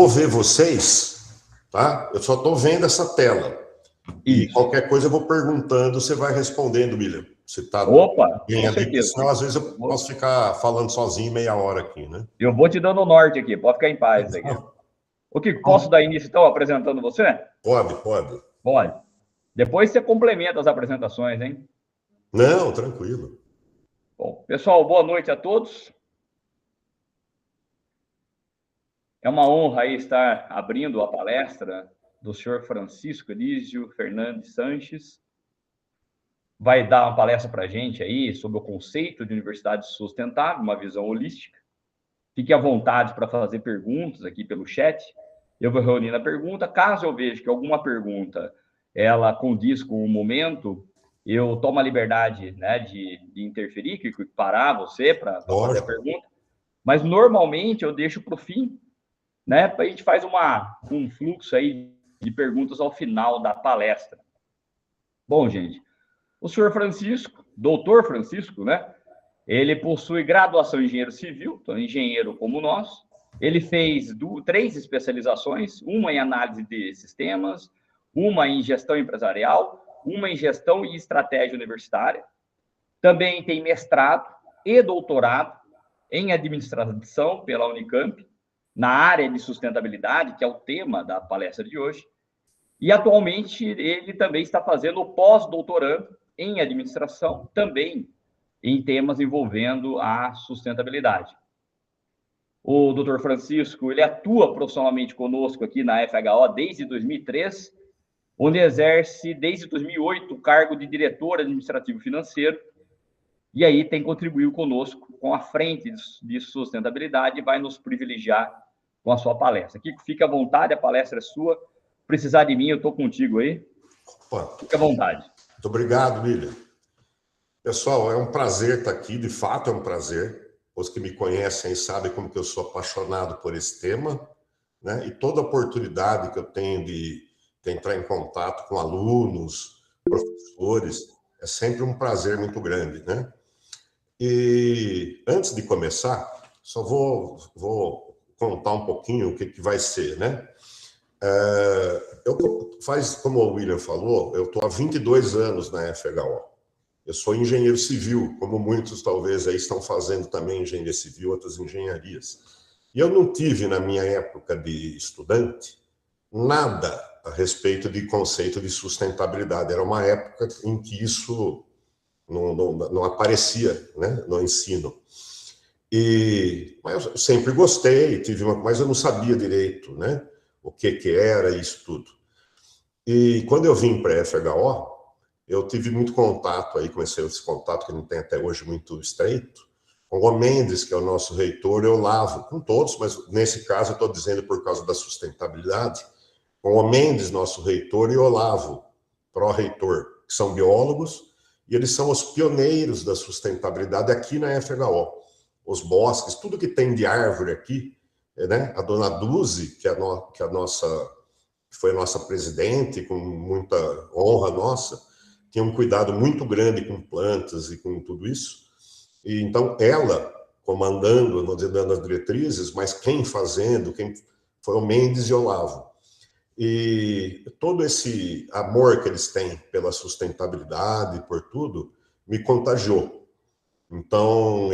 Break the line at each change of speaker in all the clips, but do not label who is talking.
ver vocês, tá? Eu só estou vendo essa tela. E qualquer coisa eu vou perguntando, você vai respondendo, William. Você está bem ali, porque senão às vezes eu posso ficar falando sozinho meia hora aqui, né?
Eu vou te dando o norte aqui, pode ficar em paz aqui. O Kiko, posso dar início então apresentando você?
Pode.
Pode. Depois você complementa as apresentações, hein?
Não, tranquilo.
Bom, pessoal, boa noite a todos. É uma honra aí estar abrindo a palestra do senhor Francisco Elísio Fernandes Sanches. Vai dar uma palestra para a gente aí sobre o conceito de universidade sustentável, uma visão holística. Fique à vontade para fazer perguntas aqui pelo chat. Eu vou reunir a pergunta. Caso eu veja que alguma pergunta ela condiz com o momento, eu tomo a liberdade, né, de interferir, que parar você para fazer a pergunta. Mas normalmente eu deixo para o fim, né? A gente faz um fluxo aí de perguntas ao final da palestra. Bom, gente, o senhor Francisco, doutor Francisco, né? Ele possui graduação em engenheiro civil, então engenheiro como nós. Ele fez 3 especializações, uma em análise de sistemas, uma em gestão empresarial, uma em gestão e estratégia universitária. Também tem mestrado e doutorado em administração pela Unicamp, na área de sustentabilidade, que é o tema da palestra de hoje. E atualmente ele também está fazendo o pós-doutorando em administração, também em temas envolvendo a sustentabilidade. O Dr. Francisco, ele atua profissionalmente conosco aqui na FHO desde 2003, onde exerce desde 2008 o cargo de diretor administrativo financeiro, e aí tem contribuído conosco com a frente de sustentabilidade e vai nos privilegiar com a sua palestra. Kiko, fique à vontade, a palestra é sua. Precisar de mim, eu estou contigo aí. Fique à vontade.
Muito obrigado, William. Pessoal, é um prazer estar aqui, de fato é um prazer. Os que me conhecem sabem como que eu sou apaixonado por esse tema, né? E toda oportunidade que eu tenho de entrar em contato com alunos, professores, é sempre um prazer muito grande, né? E antes de começar, só vou contar um pouquinho o que vai ser, né? Como o William falou, eu estou há 22 anos na FHO. Eu sou engenheiro civil, como muitos talvez aí estão fazendo também engenharia civil, outras engenharias. E eu não tive, na minha época de estudante, nada a respeito de conceito de sustentabilidade. Era uma época em que isso não aparecia, né, no ensino. Mas eu sempre gostei, mas eu não sabia direito, né, o que era isso tudo. E quando eu vim para a FHO, eu tive muito contato aí, comecei esse contato que não tem até hoje muito estreito, com o Mendes, que é o nosso reitor, eu lavo com todos, mas nesse caso eu estou dizendo por causa da sustentabilidade, com o Mendes, nosso reitor, e o Olavo, pró-reitor, que são biólogos, e eles são os pioneiros da sustentabilidade aqui na FHO. Os bosques, tudo que tem de árvore aqui, né? A dona Duzi, que foi a nossa presidente, com muita honra nossa, tinha um cuidado muito grande com plantas e com tudo isso. E então ela comandando, vou dizer, dando as diretrizes, mas quem foi o Mendes e o Olavo. E todo esse amor que eles têm pela sustentabilidade, por tudo, me contagiou. Então,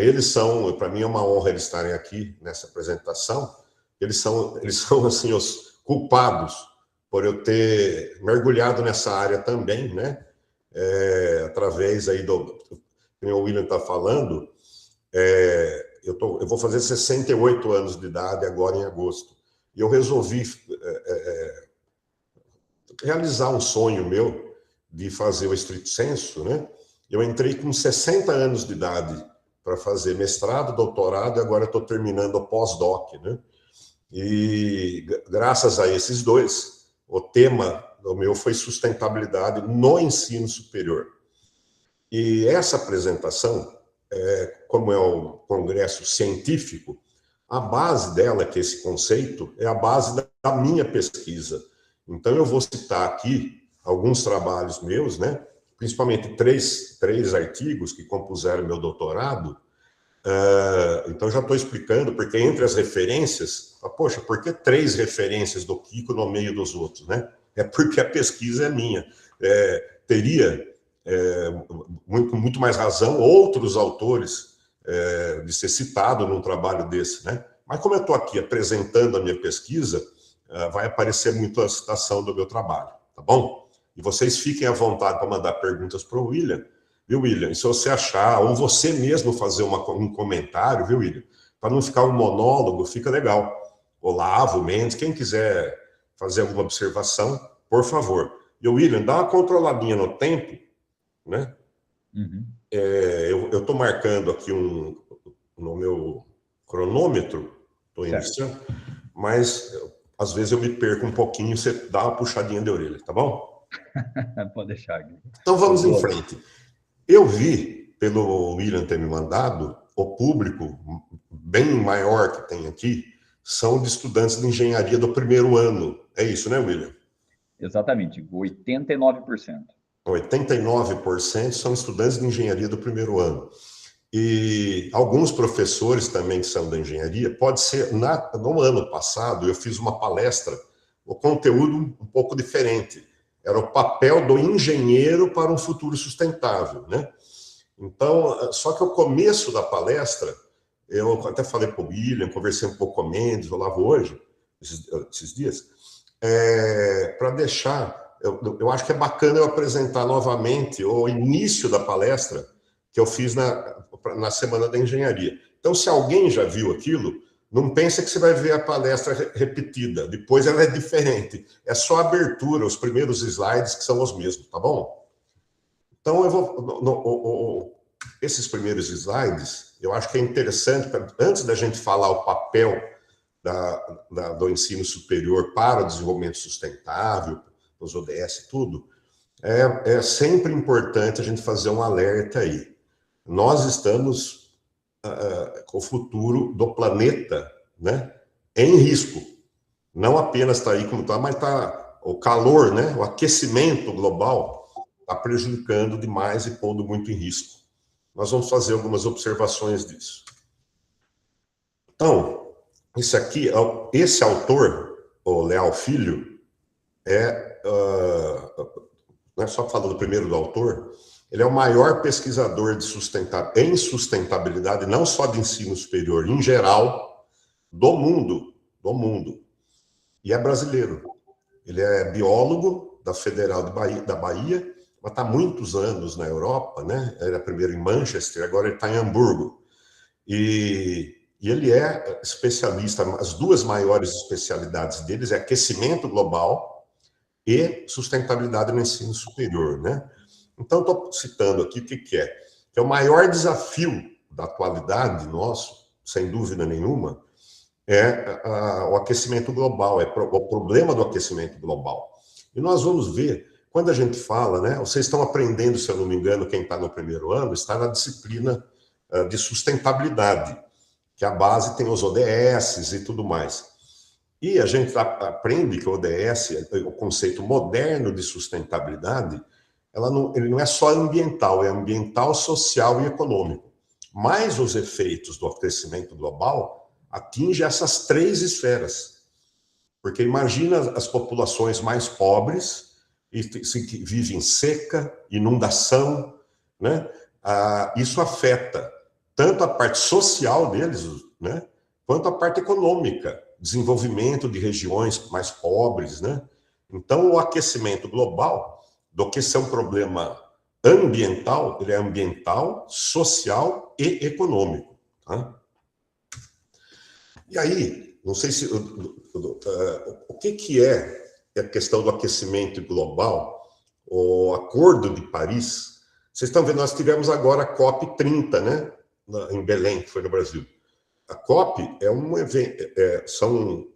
para mim é uma honra eles estarem aqui nessa apresentação. Eles são assim, os culpados por eu ter mergulhado nessa área também, né? Através aí como o William está falando, eu vou fazer 68 anos de idade agora em agosto. E eu resolvi realizar um sonho meu de fazer o estrito sensu, né? Eu entrei com 60 anos de idade para fazer mestrado, doutorado, e agora estou terminando o pós-doc, né? E graças a esses dois, o tema do meu foi sustentabilidade no ensino superior. E essa apresentação, como é o congresso científico, a base dela, que é esse conceito, é a base da minha pesquisa. Então, eu vou citar aqui alguns trabalhos meus, né? Principalmente três artigos que compuseram meu doutorado, Então, já estou explicando, porque entre as referências, poxa, por que 3 referências do Kiko no meio dos outros, né? É porque a pesquisa é minha. Teria muito mais razão outros autores de ser citado num trabalho desse, né? Mas como eu estou aqui apresentando a minha pesquisa, vai aparecer muito a citação do meu trabalho, tá bom? E vocês fiquem à vontade para mandar perguntas para o William, viu, William? E se você achar, ou você mesmo fazer um comentário, viu, William? Para não ficar um monólogo, fica legal. Olavo, Mendes, quem quiser fazer alguma observação, por favor. E o William, dá uma controladinha no tempo, né?
Uhum.
Eu estou marcando aqui no meu cronômetro, estou iniciando, mas às vezes eu me perco um pouquinho, você dá uma puxadinha de orelha, tá bom?
Pode deixar.
Então vamos em frente. Eu vi, pelo William ter me mandado, o público bem maior que tem aqui são de estudantes de engenharia do primeiro ano. É isso, né, William?
Exatamente, 89%.
89% são estudantes de engenharia do primeiro ano. E alguns professores também que são da engenharia, pode ser, no ano passado, eu fiz uma palestra, o conteúdo um pouco diferente. Era o papel do engenheiro para um futuro sustentável, né? Então, só que o começo da palestra, eu até falei para o William, conversei um pouco com o Mendes, eu lavo hoje, esses dias, para deixar, eu acho que é bacana eu apresentar novamente o início da palestra que eu fiz na Semana da Engenharia. Então, se alguém já viu aquilo, não pensa que você vai ver a palestra repetida, depois ela é diferente. É só a abertura, os primeiros slides que são os mesmos, tá bom? Então, eu vou... esses primeiros slides, eu acho que é interessante, antes da gente falar o papel do ensino superior para o desenvolvimento sustentável, os ODS e tudo, é sempre importante a gente fazer um alerta aí. Nós estamos com o futuro do planeta, né, em risco. Não apenas está aí como está, mas está o calor, né, o aquecimento global está prejudicando demais e pondo muito em risco. Nós vamos fazer algumas observações disso. Então, esse autor, o Leal Filho, só falando primeiro do autor, ele é o maior pesquisador em sustentabilidade, não só de ensino superior, em geral, do mundo. E é brasileiro. Ele é biólogo da Federal da Bahia, mas está há muitos anos na Europa, né? Ele é primeiro em Manchester, agora ele está em Hamburgo. E ele é especialista, as duas maiores especialidades deles é aquecimento global e sustentabilidade no ensino superior, né? Então, estou citando aqui o que é. Que é o maior desafio da atualidade nosso, sem dúvida nenhuma, o aquecimento global, o problema do aquecimento global. E nós vamos ver, quando a gente fala, né? Vocês estão aprendendo, se eu não me engano, quem está no primeiro ano, está na disciplina de sustentabilidade, que a base tem os ODS e tudo mais. E a gente aprende que o ODS, o conceito moderno de sustentabilidade, ele não é só ambiental, é ambiental, social e econômico. Mas os efeitos do aquecimento global atingem essas 3 esferas. Porque imagina as populações mais pobres, que vivem seca, inundação, né? Isso afeta tanto a parte social deles, né, quanto a parte econômica, desenvolvimento de regiões mais pobres, né? Então, o aquecimento global, do que ser um problema ambiental, ele é ambiental, social e econômico. Tá? E aí, não sei se... o que é a questão do aquecimento global, o Acordo de Paris? Vocês estão vendo, nós tivemos agora a COP30, né? Em Belém, que foi no Brasil. A COP é um evento, são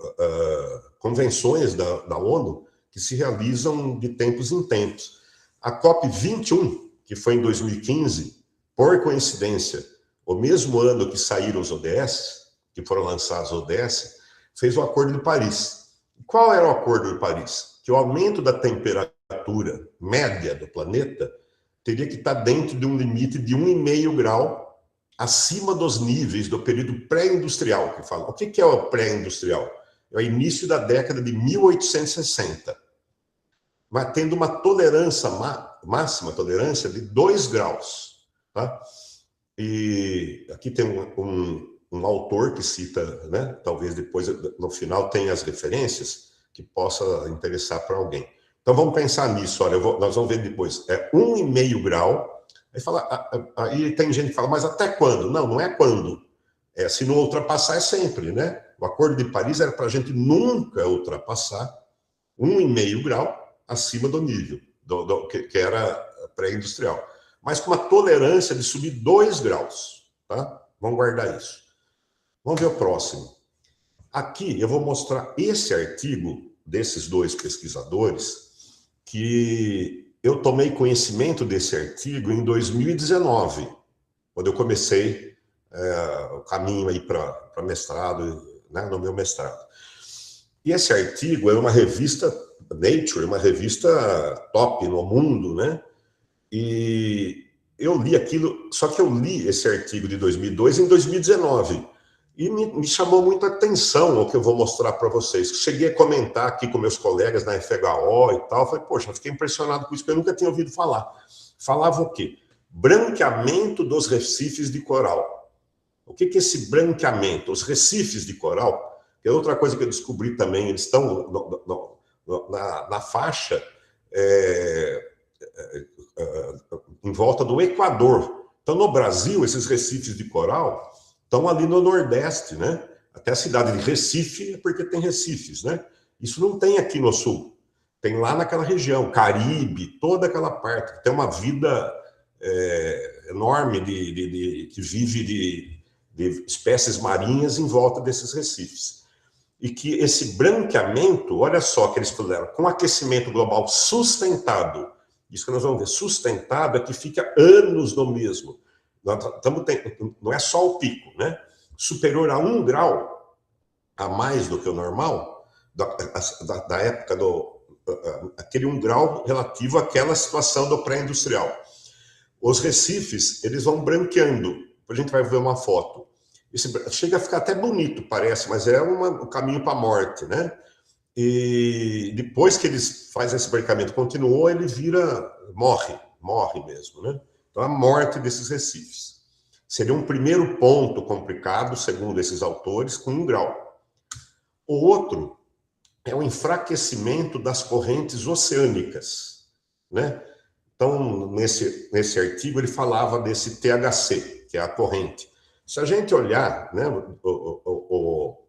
convenções da ONU que se realizam de tempos em tempos. A COP 21, que foi em 2015, por coincidência, o mesmo ano que saíram os ODS, que foram lançados os ODS, fez o Acordo de Paris. Qual era o Acordo de Paris? Que o aumento da temperatura média do planeta teria que estar dentro de um limite de 1,5 grau acima dos níveis do período pré-industrial, que fala. O que é o pré-industrial? É o início da década de 1860, mas tendo uma tolerância, máxima tolerância de 2 graus. Tá? E aqui tem um autor que cita, né? Talvez depois, no final, tenha as referências que possa interessar para alguém. Então, vamos pensar nisso. Olha, nós vamos ver depois. É 1,5 grau. Aí tem gente que fala, mas até quando? Não, não é quando. Se não ultrapassar, é sempre, né? O Acordo de Paris era para a gente nunca ultrapassar 1,5 grau acima do nível, que era pré-industrial. Mas com uma tolerância de subir 2 graus. Tá? Vamos guardar isso. Vamos ver o próximo. Aqui eu vou mostrar esse artigo desses 2 pesquisadores, que eu tomei conhecimento desse artigo em 2019, quando eu comecei o caminho aí para mestrado, né, no meu mestrado. E esse artigo é uma revista, Nature, uma revista top no mundo, né? E eu li aquilo, só que eu li esse artigo de 2002 em 2019. E me chamou muita atenção o que eu vou mostrar para vocês. Cheguei a comentar aqui com meus colegas na FHO e tal. Falei, poxa, eu fiquei impressionado com isso, porque eu nunca tinha ouvido falar. Falava o quê? Branqueamento dos recifes de coral. O que é esse branqueamento? Os recifes de coral, que é outra coisa que eu descobri também, eles estão na faixa em volta do Equador. Então, no Brasil, esses recifes de coral estão ali no Nordeste, né? Até a cidade de Recife é porque tem recifes, né? Isso não tem aqui no Sul. Tem lá naquela região, Caribe, toda aquela parte, que tem uma vida enorme que vive de espécies marinhas em volta desses recifes. E que esse branqueamento, olha só que eles fizeram, com aquecimento global sustentado, isso que nós vamos ver, sustentado é que fica anos no mesmo. Não é só o pico, né? Superior a 1 grau a mais do que o normal, da época aquele 1 grau relativo àquela situação do pré-industrial. Os recifes, eles vão branqueando. A gente vai ver uma foto. Chega a ficar até bonito, parece, mas é um caminho para a morte, né? E depois que eles fazem esse branqueamento, continuou, ele morre mesmo, né? Então, a morte desses recifes. Seria um primeiro ponto complicado, segundo esses autores, com 1 grau. O outro é o enfraquecimento das correntes oceânicas, né? Então, nesse artigo, ele falava desse THC, que é a corrente. Se a gente olhar, né,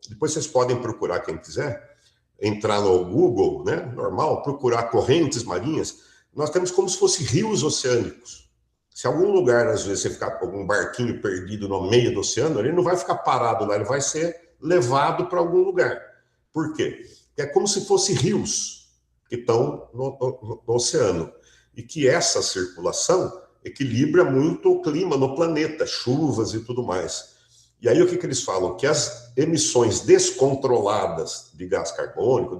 depois vocês podem procurar, quem quiser, entrar no Google, né, normal, procurar correntes marinhas, nós temos como se fossem rios oceânicos. Se algum lugar, às vezes, você ficar com algum barquinho perdido no meio do oceano, ele não vai ficar parado lá, ele vai ser levado para algum lugar. Por quê? Porque é como se fossem rios que estão no oceano. E que essa circulação equilibra muito o clima no planeta, chuvas e tudo mais. E aí o que eles falam? Que as emissões descontroladas de gás carbônico,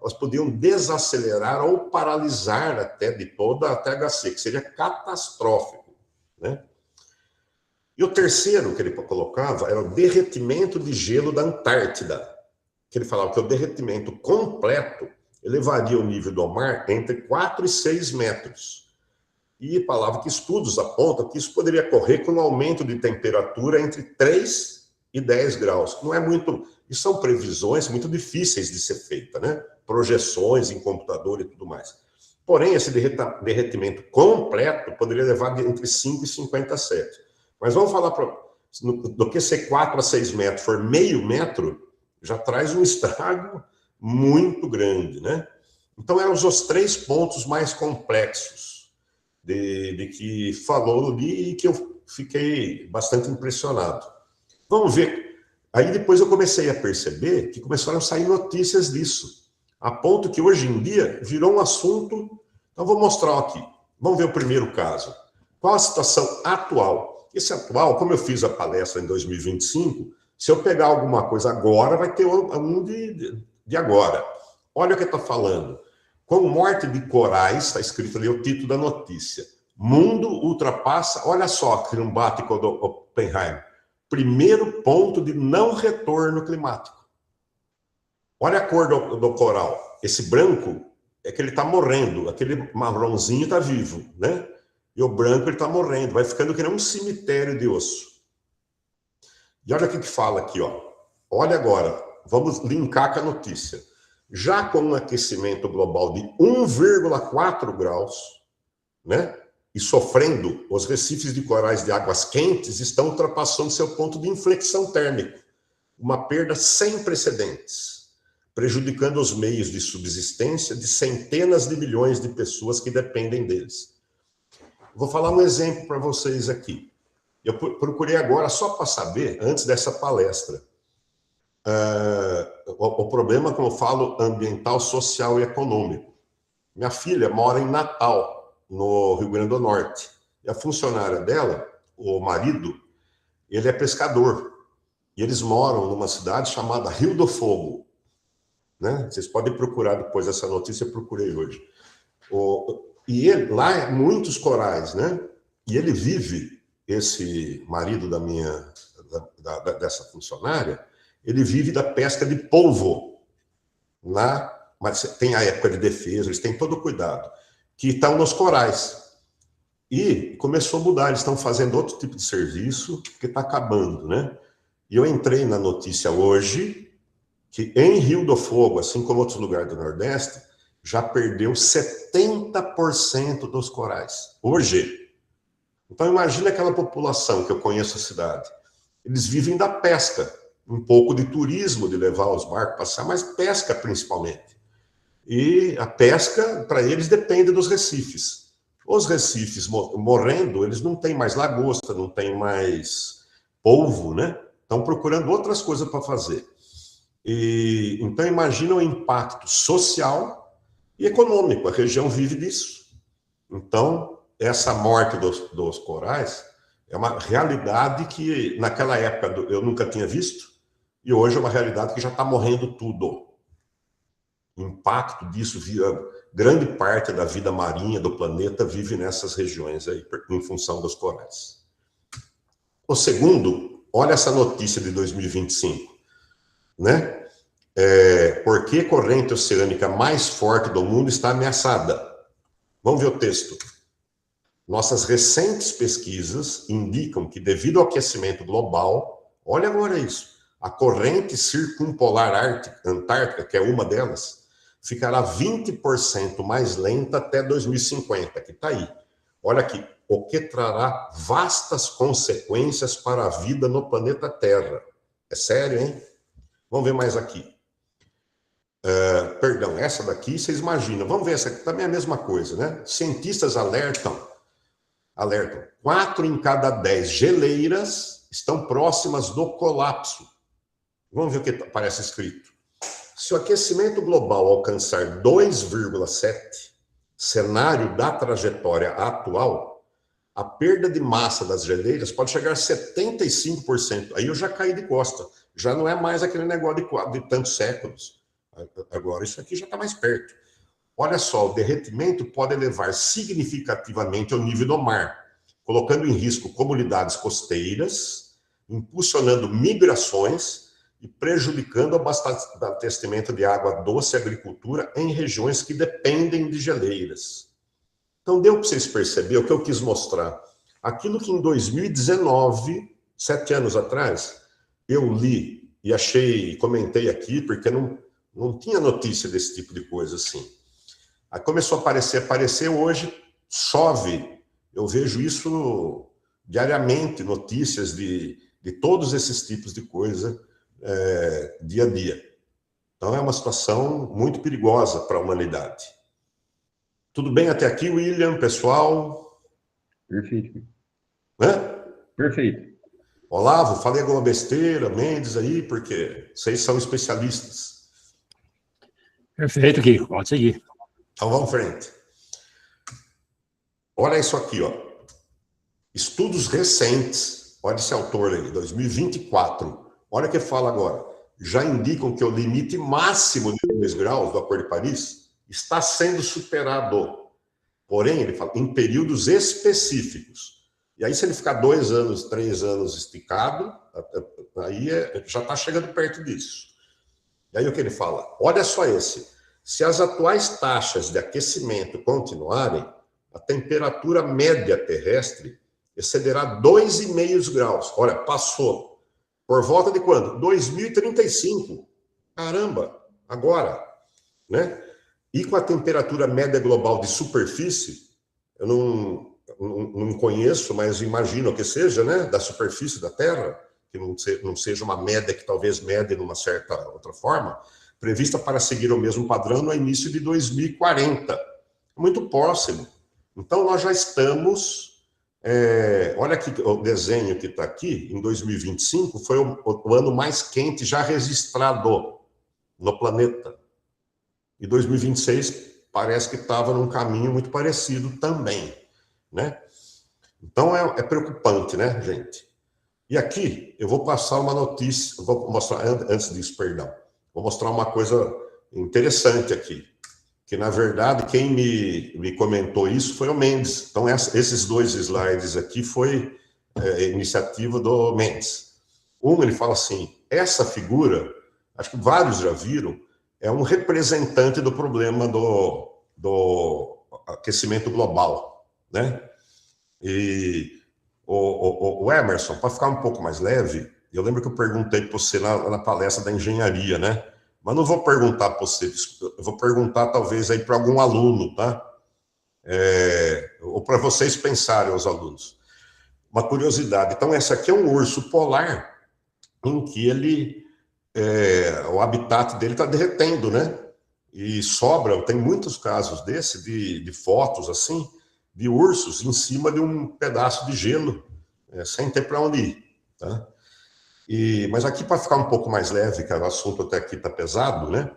elas podiam desacelerar ou paralisar até de toda a THC, que seria catastrófico, né? E o terceiro que ele colocava era o derretimento de gelo da Antártida, que ele falava que o derretimento completo elevaria o nível do mar entre 4 e 6 metros. E falava que estudos apontam que isso poderia ocorrer com um aumento de temperatura entre 3 e 10 graus. Não é muito... Isso são previsões muito difíceis de ser feitas, né? Projeções em computador e tudo mais. Porém, esse derretimento completo poderia levar entre 5 e 57. Mas vamos falar do que ser 4 a 6 metros for meio metro, já traz um estrago muito grande, né? Então, eram os 3 pontos mais complexos de que falou ali e que eu fiquei bastante impressionado. Vamos ver. Aí depois eu comecei a perceber que começaram a sair notícias disso, a ponto que hoje em dia virou um assunto. Então vou mostrar aqui. Vamos ver o primeiro caso. Qual a situação atual? Esse atual, como eu fiz a palestra em 2025, se eu pegar alguma coisa agora, vai ter um de agora. Olha o que está falando. Com morte de corais, está escrito ali o título da notícia, Mundo ultrapassa, olha só, que não bate com o do Oppenheimer, primeiro ponto de não retorno climático. Olha a cor do coral. Esse branco é que ele está morrendo, aquele marronzinho está vivo, né? E o branco ele está morrendo, vai ficando que nem um cemitério de osso. E olha o que fala aqui, ó. Olha agora, vamos linkar com a notícia. Já com um aquecimento global de 1,4 graus, né? E sofrendo, os recifes de corais de águas quentes estão ultrapassando seu ponto de inflexão térmica. Uma perda sem precedentes, prejudicando os meios de subsistência de centenas de milhões de pessoas que dependem deles. Vou falar um exemplo para vocês aqui. Eu procurei agora, só para saber, antes dessa palestra, o problema, como eu falo, ambiental, social e econômico. Minha filha mora em Natal, no Rio Grande do Norte. E a funcionária dela, o marido, ele é pescador. E eles moram numa cidade chamada Rio do Fogo. Né? Vocês podem procurar depois essa notícia, eu procurei hoje. E ele, lá, muitos corais, né? E ele vive, esse marido dessa funcionária, ele vive da pesca de polvo. Mas tem a época de defesa, eles têm todo o cuidado, que estão nos corais. E começou a mudar, eles estão fazendo outro tipo de serviço, que está acabando, né? E eu entrei na notícia hoje, que em Rio do Fogo, assim como outros lugares do Nordeste, já perdeu 70% dos corais. Hoje. Então, imagina aquela população que eu conheço a cidade. Eles vivem da pesca, um pouco de turismo, de levar os barcos passar, mas pesca principalmente. E a pesca, para eles, depende dos recifes. Os recifes morrendo, eles não têm mais lagosta, não têm mais polvo, né? Estão procurando outras coisas para fazer. Então, imagina o impacto social e econômico. A região vive disso. Então, essa morte dos corais é uma realidade que, naquela época, eu nunca tinha visto, e hoje é uma realidade que já está morrendo tudo. O impacto disso, grande parte da vida marinha do planeta vive nessas regiões aí, em função dos corais. O segundo, olha essa notícia de 2025, né? Por que a corrente oceânica mais forte do mundo está ameaçada? Vamos ver o texto. Nossas recentes pesquisas indicam que, devido ao aquecimento global, olha agora isso, a corrente circumpolar antártica, que é uma delas, ficará 20% mais lenta até 2050, que está aí. Olha aqui, o que trará vastas consequências para a vida no planeta Terra. É sério, hein? Vamos ver mais aqui. Perdão, essa daqui, vocês imaginam. Vamos ver essa aqui, também é a mesma coisa, né? Cientistas alertam, 4 em cada 10 geleiras estão próximas do colapso. Vamos ver o que aparece escrito. Se o aquecimento global alcançar 2,7, cenário da trajetória atual, a perda de massa das geleiras pode chegar a 75%. Aí eu já caí de costa. Já não é mais aquele negócio de tantos séculos. Agora isso aqui já está mais perto. Olha só, o derretimento pode elevar significativamente o nível do mar, colocando em risco comunidades costeiras, impulsionando migrações e prejudicando o abastecimento de água doce e agricultura em regiões que dependem de geleiras. Então, deu para vocês perceberem o que eu quis mostrar. Aquilo que em 2019, 7 anos atrás, eu li e achei, comentei aqui, porque não tinha notícia desse tipo de coisa assim. Aí começou a aparecer hoje, chove. Eu vejo isso diariamente, notícias de todos esses tipos de coisa, dia a dia. Então é uma situação muito perigosa para a humanidade. Tudo bem até aqui, William, pessoal?
Perfeito.
Hã?
Perfeito.
Olavo, falei alguma besteira, Mendes aí, porque vocês são especialistas.
Perfeito, Kiko, pode seguir.
Então vamos em frente. Olha isso aqui, ó. Estudos recentes, olha esse autor aí, 2024. Olha o que fala agora. Já indicam que o limite máximo de 2 graus do Acordo de Paris está sendo superado. Porém, ele fala, em períodos específicos. E aí, se ele ficar 2 anos, 3 anos esticado, aí já está chegando perto disso. E aí o que ele fala? Olha só esse. Se as atuais taxas de aquecimento continuarem, a temperatura média terrestre excederá 2,5 graus. Olha, passou. Por volta de quando? 2035. Caramba, agora, né? E com a temperatura média global de superfície, eu não conheço, mas imagino que seja, né? Da superfície da Terra, que não seja uma média que talvez mede numa certa outra forma, prevista para seguir o mesmo padrão no início de 2040. Muito próximo. Então, nós já estamos... olha aqui o desenho que está aqui, em 2025, foi o ano mais quente já registrado no planeta. E 2026 parece que estava num caminho muito parecido também, né? Então, é preocupante, né, gente? E aqui, eu vou passar uma notícia, vou mostrar, antes disso, perdão, vou mostrar uma coisa interessante aqui, que, na verdade, quem me comentou isso foi o Mendes. Então, esses 2 slides aqui foi iniciativa do Mendes. Ele fala assim, essa figura, acho que vários já viram, é um representante do problema do aquecimento global, né? E o Emerson, para ficar um pouco mais leve, eu lembro que eu perguntei para você na palestra da engenharia, né? Mas não vou perguntar para você, eu vou perguntar talvez aí para algum aluno, tá? Ou para vocês pensarem, os alunos. Uma curiosidade. Então, essa aqui é um urso polar em que o habitat dele está derretendo, né? E sobra, tem muitos casos de fotos assim, de ursos em cima de um pedaço de gelo, sem ter para onde ir, tá? Mas aqui, para ficar um pouco mais leve, que o assunto até aqui está pesado, né?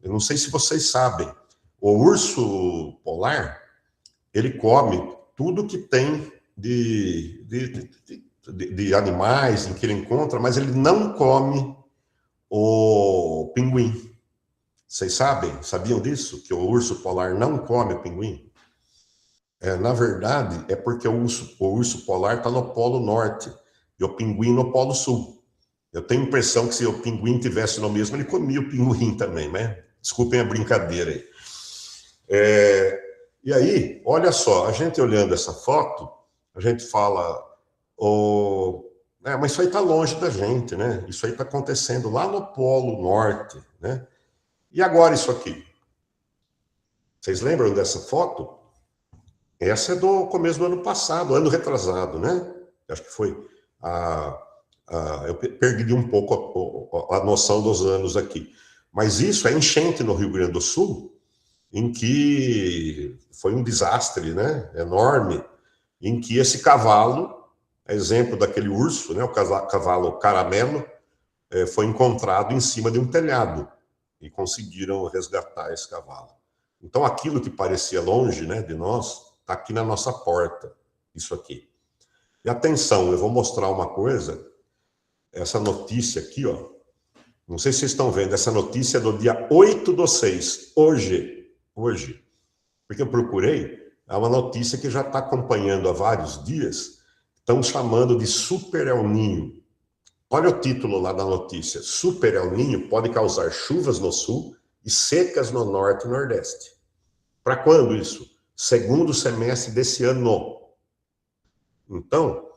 Eu não sei se vocês sabem, o urso polar, ele come tudo que tem de animais em que ele encontra, mas ele não come o pinguim. Vocês sabiam disso? Que o urso polar não come o pinguim? Na verdade, é porque o urso polar está no Polo Norte e o pinguim no Polo Sul. Eu tenho a impressão que se o pinguim tivesse no mesmo, ele comia o pinguim também, né? Desculpem a brincadeira aí. E aí, olha só, a gente olhando essa foto, a gente fala, mas isso aí está longe da gente, né? Isso aí está acontecendo lá no Polo Norte, né? E agora isso aqui? Vocês lembram dessa foto? Essa é do começo do ano passado, ano retrasado, né? Acho que foi. Eu perdi um pouco a noção dos anos aqui. Mas isso é enchente no Rio Grande do Sul, em que foi um desastre, né? Enorme, em que esse cavalo, exemplo daquele urso, né? O cavalo caramelo, foi encontrado em cima de um telhado e conseguiram resgatar esse cavalo. Então, aquilo que parecia longe, né, de nós, está aqui na nossa porta, isso aqui. E atenção, eu vou mostrar uma coisa, essa notícia aqui, ó, não sei se vocês estão vendo, essa notícia é do dia 8/6, hoje, porque eu procurei, é uma notícia que já está acompanhando há vários dias, estão chamando de Super El Niño. Olha o título lá da notícia, Super El Niño pode causar chuvas no sul e secas no norte e nordeste. Para quando isso? Segundo semestre desse ano. Então,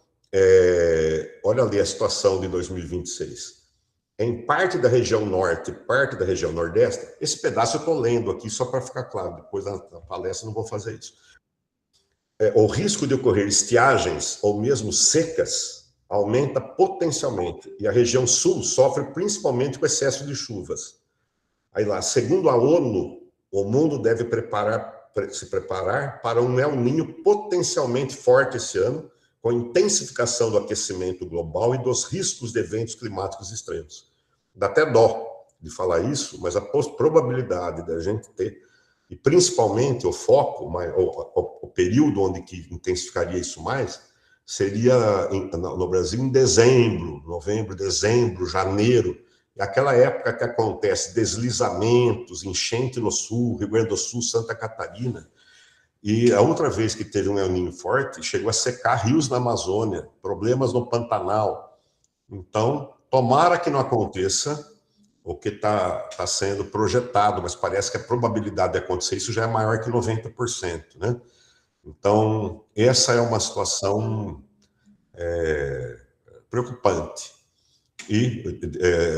olha ali a situação de 2026. Em parte da região norte, parte da região nordeste, esse pedaço eu estou lendo aqui só para ficar claro, depois da palestra não vou fazer isso. O risco de ocorrer estiagens ou mesmo secas aumenta potencialmente, e a região sul sofre principalmente com excesso de chuvas. Aí lá, segundo a ONU, o mundo deve se preparar para um El Niño potencialmente forte esse ano, com a intensificação do aquecimento global e dos riscos de eventos climáticos extremos. Dá até dó de falar isso, mas a probabilidade da gente ter, e principalmente o foco, o período onde que intensificaria isso mais, seria no Brasil em dezembro, novembro, dezembro, janeiro, aquela época que acontece deslizamentos, enchente no sul, Rio Grande do Sul, Santa Catarina. E a outra vez que teve um El Niño forte, chegou a secar rios na Amazônia, problemas no Pantanal. Então, tomara que não aconteça o que está sendo projetado, mas parece que a probabilidade de acontecer isso já é maior que 90%, né? Então, essa é uma situação preocupante. E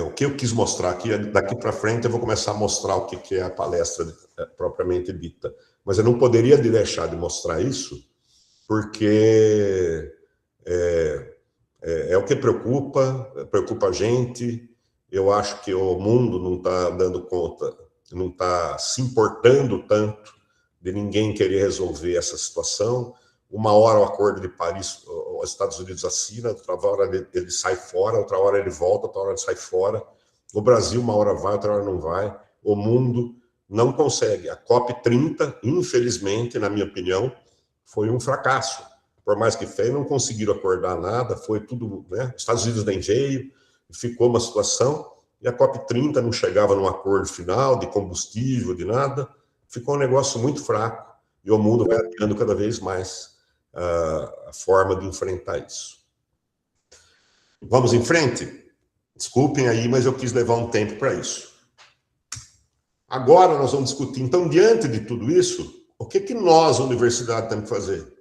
o que eu quis mostrar aqui, daqui para frente eu vou começar a mostrar o que é a palestra propriamente dita. Mas eu não poderia deixar de mostrar isso, porque é o que preocupa a gente. Eu acho que o mundo não está dando conta, não está se importando tanto de ninguém querer resolver essa situação. Uma hora o Acordo de Paris, os Estados Unidos assina, outra hora ele sai fora, outra hora ele volta, outra hora ele sai fora. O Brasil uma hora vai, outra hora não vai. O mundo não consegue. A COP30, infelizmente, na minha opinião, foi um fracasso. Por mais que fez, não conseguiram acordar nada, foi tudo, né? Estados Unidos nem veio, ficou uma situação, e a COP30 não chegava num acordo final de combustível, de nada, ficou um negócio muito fraco, e o mundo vai adiando cada vez mais a forma de enfrentar isso. Vamos em frente? Desculpem aí, mas eu quis levar um tempo para isso. Agora nós vamos discutir, então, diante de tudo isso, o que nós, universidade, temos que fazer?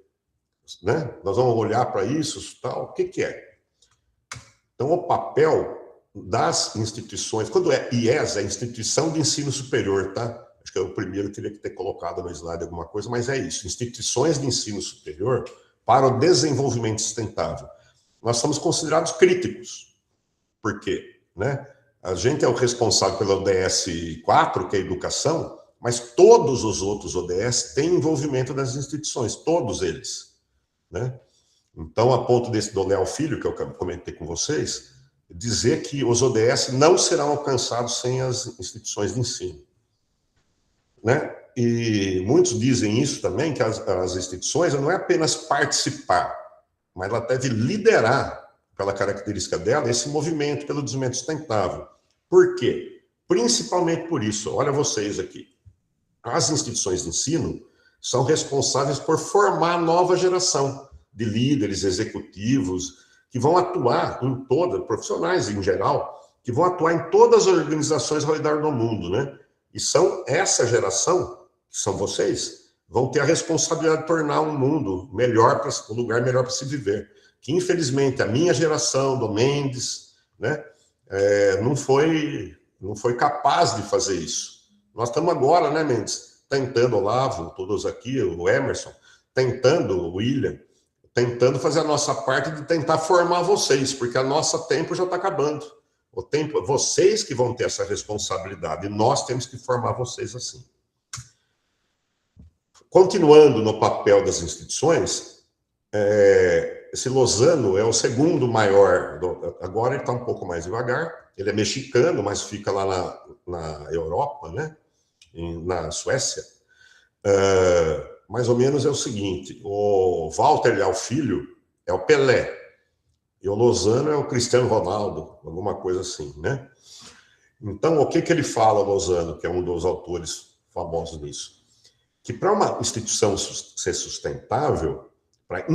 Né? Nós vamos olhar para isso, tal, o que é? Então, o papel das instituições, quando é IES, é Instituição de Ensino Superior, tá? Acho que é o primeiro que teria que ter colocado no slide alguma coisa, mas é isso, instituições de ensino superior para o desenvolvimento sustentável. Nós somos considerados críticos. Por quê? Né? A gente é o responsável pela ODS 4, que é a educação, mas todos os outros ODS têm envolvimento das instituições, todos eles. Né? Então, a ponto desse do Léo Filho, que eu comentei com vocês, dizer que os ODS não serão alcançados sem as instituições de ensino. Né? E muitos dizem isso também, que as instituições não é apenas participar, mas ela deve liderar, pela característica dela, esse movimento pelo desenvolvimento sustentável. Por quê? Principalmente por isso, olha vocês aqui, as instituições de ensino são responsáveis por formar a nova geração de líderes executivos que vão atuar em todas, profissionais em geral, que vão atuar em todas as organizações ao redor do mundo, né? E são essa geração, que são vocês, vão ter a responsabilidade de tornar um mundo melhor, um lugar melhor para se viver. Que, infelizmente, a minha geração, do Mendes, né, não foi capaz de fazer isso. Nós estamos agora, né, Mendes, tentando, Olavo, todos aqui, o Emerson, tentando, o William, tentando fazer a nossa parte de tentar formar vocês, porque a nosso tempo já está acabando. O tempo, vocês que vão ter essa responsabilidade, e nós temos que formar vocês assim. Continuando no papel das instituições, esse Lozano é o segundo maior, agora ele está um pouco mais devagar, ele é mexicano, mas fica lá na Europa, né? Na Suécia. Mais ou menos é o seguinte, o Walter Léo Filho é o Pelé, e o Lozano é o Cristiano Ronaldo, alguma coisa assim, né? Então, o que ele fala, Lozano, que é um dos autores famosos nisso? Que para uma instituição ser sustentável, para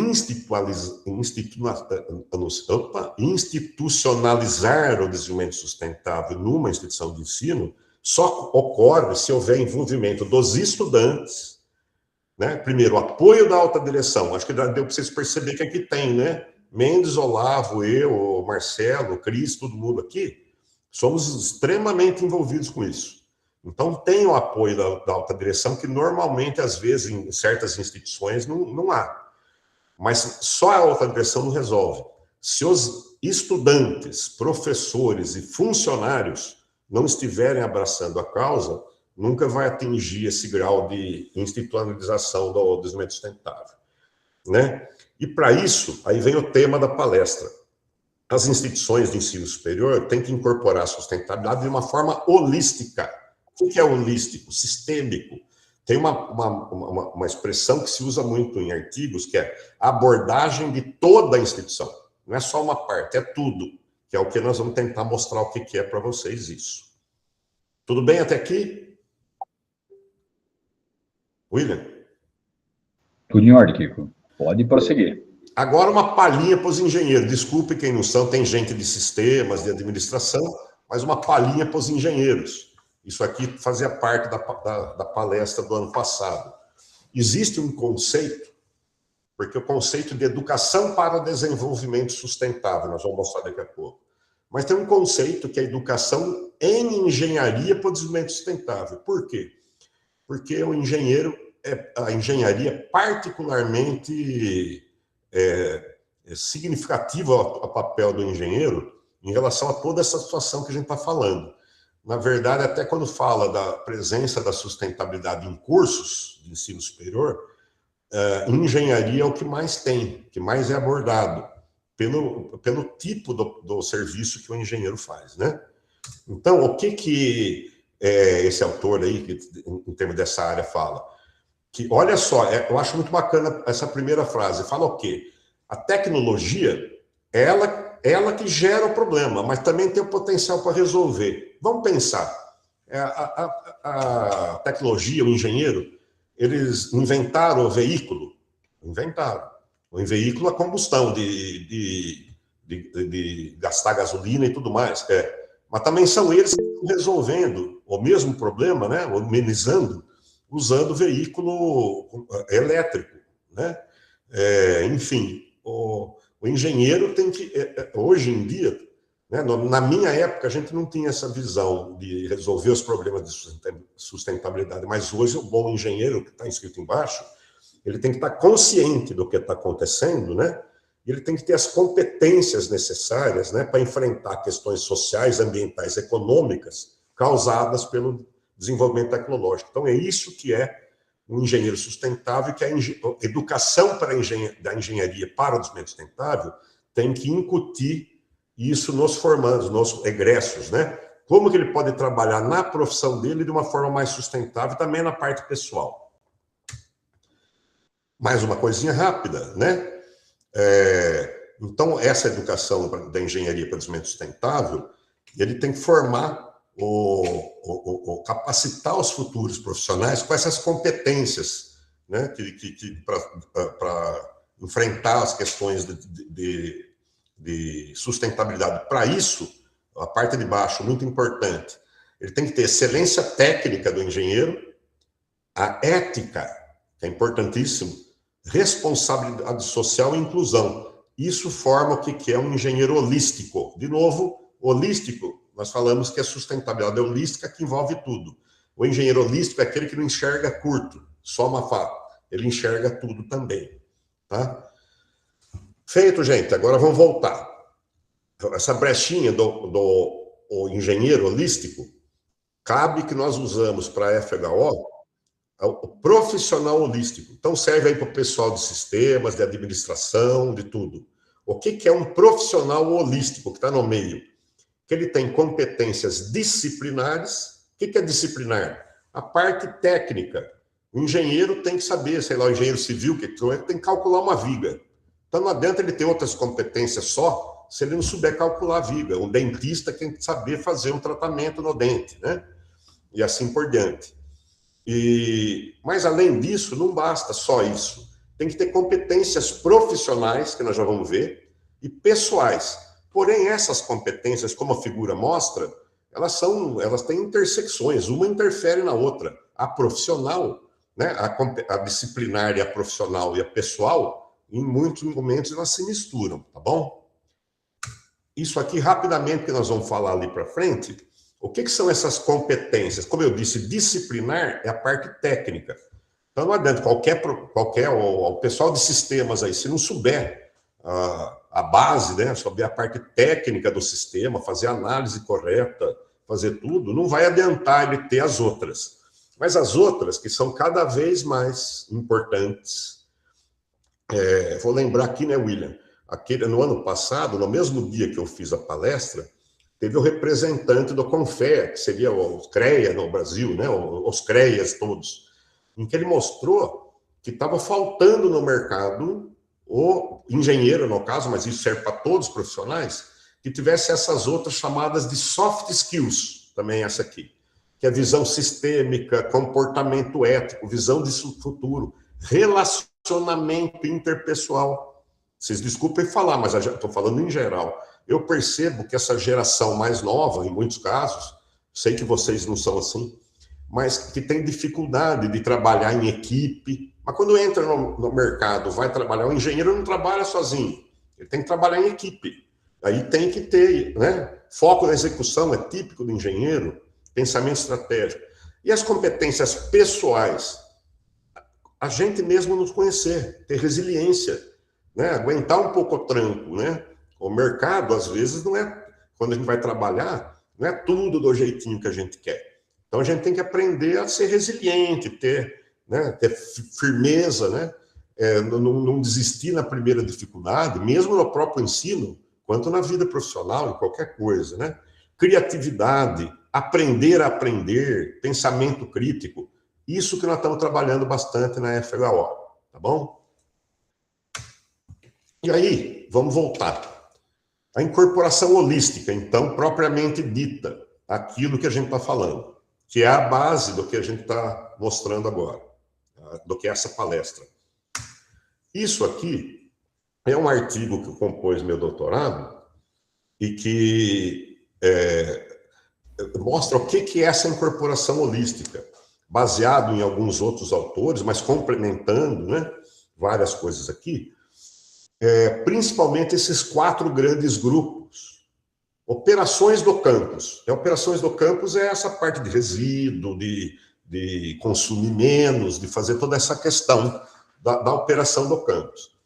institucionalizar o desenvolvimento sustentável numa instituição de ensino, só ocorre se houver envolvimento dos estudantes, né? Primeiro, o apoio da alta direção, acho que deu para vocês perceberem que aqui tem, né? Mendes, Olavo, eu, o Marcelo, o Cris, todo mundo aqui, somos extremamente envolvidos com isso. Então, tem o apoio da alta direção, que normalmente, às vezes, em certas instituições, não há. Mas só a alta direção não resolve. Se os estudantes, professores e funcionários não estiverem abraçando a causa, nunca vai atingir esse grau de institucionalização do desenvolvimento sustentável, né? E para isso, aí vem o tema da palestra. As instituições de ensino superior têm que incorporar a sustentabilidade de uma forma holística. O que é holístico? Sistêmico. Tem uma expressão que se usa muito em artigos, que é a abordagem de toda a instituição. Não é só uma parte, é tudo. Que é o que nós vamos tentar mostrar o que é para vocês isso. Tudo bem até aqui? William?
Tudo em ordem, Kiko. Pode prosseguir.
Agora uma palhinha para os engenheiros. Desculpe quem não são, tem gente de sistemas, de administração, mas uma palhinha para os engenheiros. Isso aqui fazia parte da palestra do ano passado. Existe um conceito, porque o conceito de educação para desenvolvimento sustentável, nós vamos mostrar daqui a pouco. Mas tem um conceito que é educação em engenharia para o desenvolvimento sustentável. Por quê? Porque o engenheiro, a engenharia é particularmente significativo ao papel do engenheiro em relação a toda essa situação que a gente está falando. Na verdade, até quando fala da presença da sustentabilidade em cursos de ensino superior, engenharia é o que mais tem, que mais é abordado, pelo tipo do serviço que o engenheiro faz, né? Então, o que esse autor aí, que, em termos dessa área, fala? Que, olha só, eu acho muito bacana essa primeira frase. Fala o quê? A tecnologia, ela que gera o problema, mas também tem o potencial para resolver. Vamos pensar. A tecnologia, o engenheiro, eles inventaram o veículo. Inventaram. O veículo, a combustão, de gastar gasolina e tudo mais. Mas também são eles que estão resolvendo o mesmo problema, né? Amenizando, usando veículo elétrico, né? Enfim, o engenheiro tem que... Hoje em dia, né, na minha época, a gente não tinha essa visão de resolver os problemas de sustentabilidade, mas hoje o bom engenheiro, que está escrito embaixo, ele tem que estar consciente do que está acontecendo, né? Ele tem que ter as competências necessárias, né, para enfrentar questões sociais, ambientais, econômicas causadas pelo desenvolvimento tecnológico. Então, é isso que é um engenheiro sustentável, que a educação da engenharia para o desenvolvimento sustentável tem que incutir isso nos formandos, nos egressos, né? Como que ele pode trabalhar na profissão dele de uma forma mais sustentável, também na parte pessoal. Mais uma coisinha rápida, né? Então, essa educação da engenharia para o desenvolvimento sustentável, ele tem que formar, capacitar os futuros profissionais com essas competências, né? Para enfrentar as questões de sustentabilidade. Para isso, a parte de baixo, muito importante, ele tem que ter excelência técnica do engenheiro, a ética, que é importantíssimo, responsabilidade social e inclusão. Isso forma o que é um engenheiro holístico. De novo, holístico, nós falamos que é sustentabilidade holística, que envolve tudo. O engenheiro holístico é aquele que não enxerga curto, só uma faca. Ele enxerga tudo também. Tá? Feito, gente. Agora vamos voltar. Essa brechinha do engenheiro holístico, cabe que nós usamos para a FHO o profissional holístico. Então, serve aí para o pessoal de sistemas, de administração, de tudo. O que é um profissional holístico que está no meio? Que ele tem competências disciplinares. O que é disciplinar? A parte técnica. O engenheiro tem que saber, sei lá, o engenheiro civil, que tem que calcular uma viga. Então, não adianta ele ter outras competências só, se ele não souber calcular a viga. O dentista tem que saber fazer um tratamento no dente, né? E assim por diante. Mas, além disso, não basta só isso. Tem que ter competências profissionais, que nós já vamos ver, e pessoais. Porém, essas competências, como a figura mostra, elas têm intersecções, uma interfere na outra. A profissional, né, a disciplinar e a profissional e a pessoal, em muitos momentos elas se misturam, tá bom? Isso aqui, rapidamente, que nós vamos falar ali para frente. O que são essas competências? Como eu disse, disciplinar é a parte técnica. Então, não adianta o pessoal de sistemas aí, se não souber a base, né, souber a parte técnica do sistema, fazer a análise correta, fazer tudo, não vai adiantar ele ter as outras. Mas as outras, que são cada vez mais importantes, vou lembrar aqui, né, William? No ano passado, no mesmo dia que eu fiz a palestra, teve o representante do CONFEA, que seria o CREA no Brasil, né, os CREAs todos, em que ele mostrou que estava faltando no mercado o engenheiro, no caso, mas isso serve para todos os profissionais, que tivesse essas outras chamadas de soft skills, também essa aqui, que é visão sistêmica, comportamento ético, visão de futuro, relacionamento relacionamento interpessoal. Vocês desculpem falar, mas eu estou falando em geral. Eu percebo que essa geração mais nova, em muitos casos, sei que vocês não são assim, mas que tem dificuldade de trabalhar em equipe. Mas quando entra no mercado, vai trabalhar, o engenheiro não trabalha sozinho, ele tem que trabalhar em equipe. Aí tem que ter, né? Foco na execução é típico do engenheiro, pensamento estratégico. E as competências pessoais, a gente mesmo nos conhecer, ter resiliência, né? Aguentar um pouco o tranco, né? O mercado, às vezes, não é, quando a gente vai trabalhar, não é tudo do jeitinho que a gente quer. Então, a gente tem que aprender a ser resiliente, ter firmeza, né? Não desistir na primeira dificuldade, mesmo no próprio ensino, quanto na vida profissional, em qualquer coisa, né? Criatividade, aprender a aprender, pensamento crítico, isso que nós estamos trabalhando bastante na FHO, tá bom? E aí, vamos voltar. A incorporação holística, então, propriamente dita, aquilo que a gente está falando, que é a base do que a gente está mostrando agora, do que é essa palestra. Isso aqui é um artigo que compôs meu doutorado e que mostra o que é essa incorporação holística, baseado em alguns outros autores, mas complementando, né, várias coisas aqui, principalmente esses 4 grandes grupos. Operações do campus. Operações do campus é essa parte de resíduo, de consumir menos, de fazer toda essa questão da operação do campus.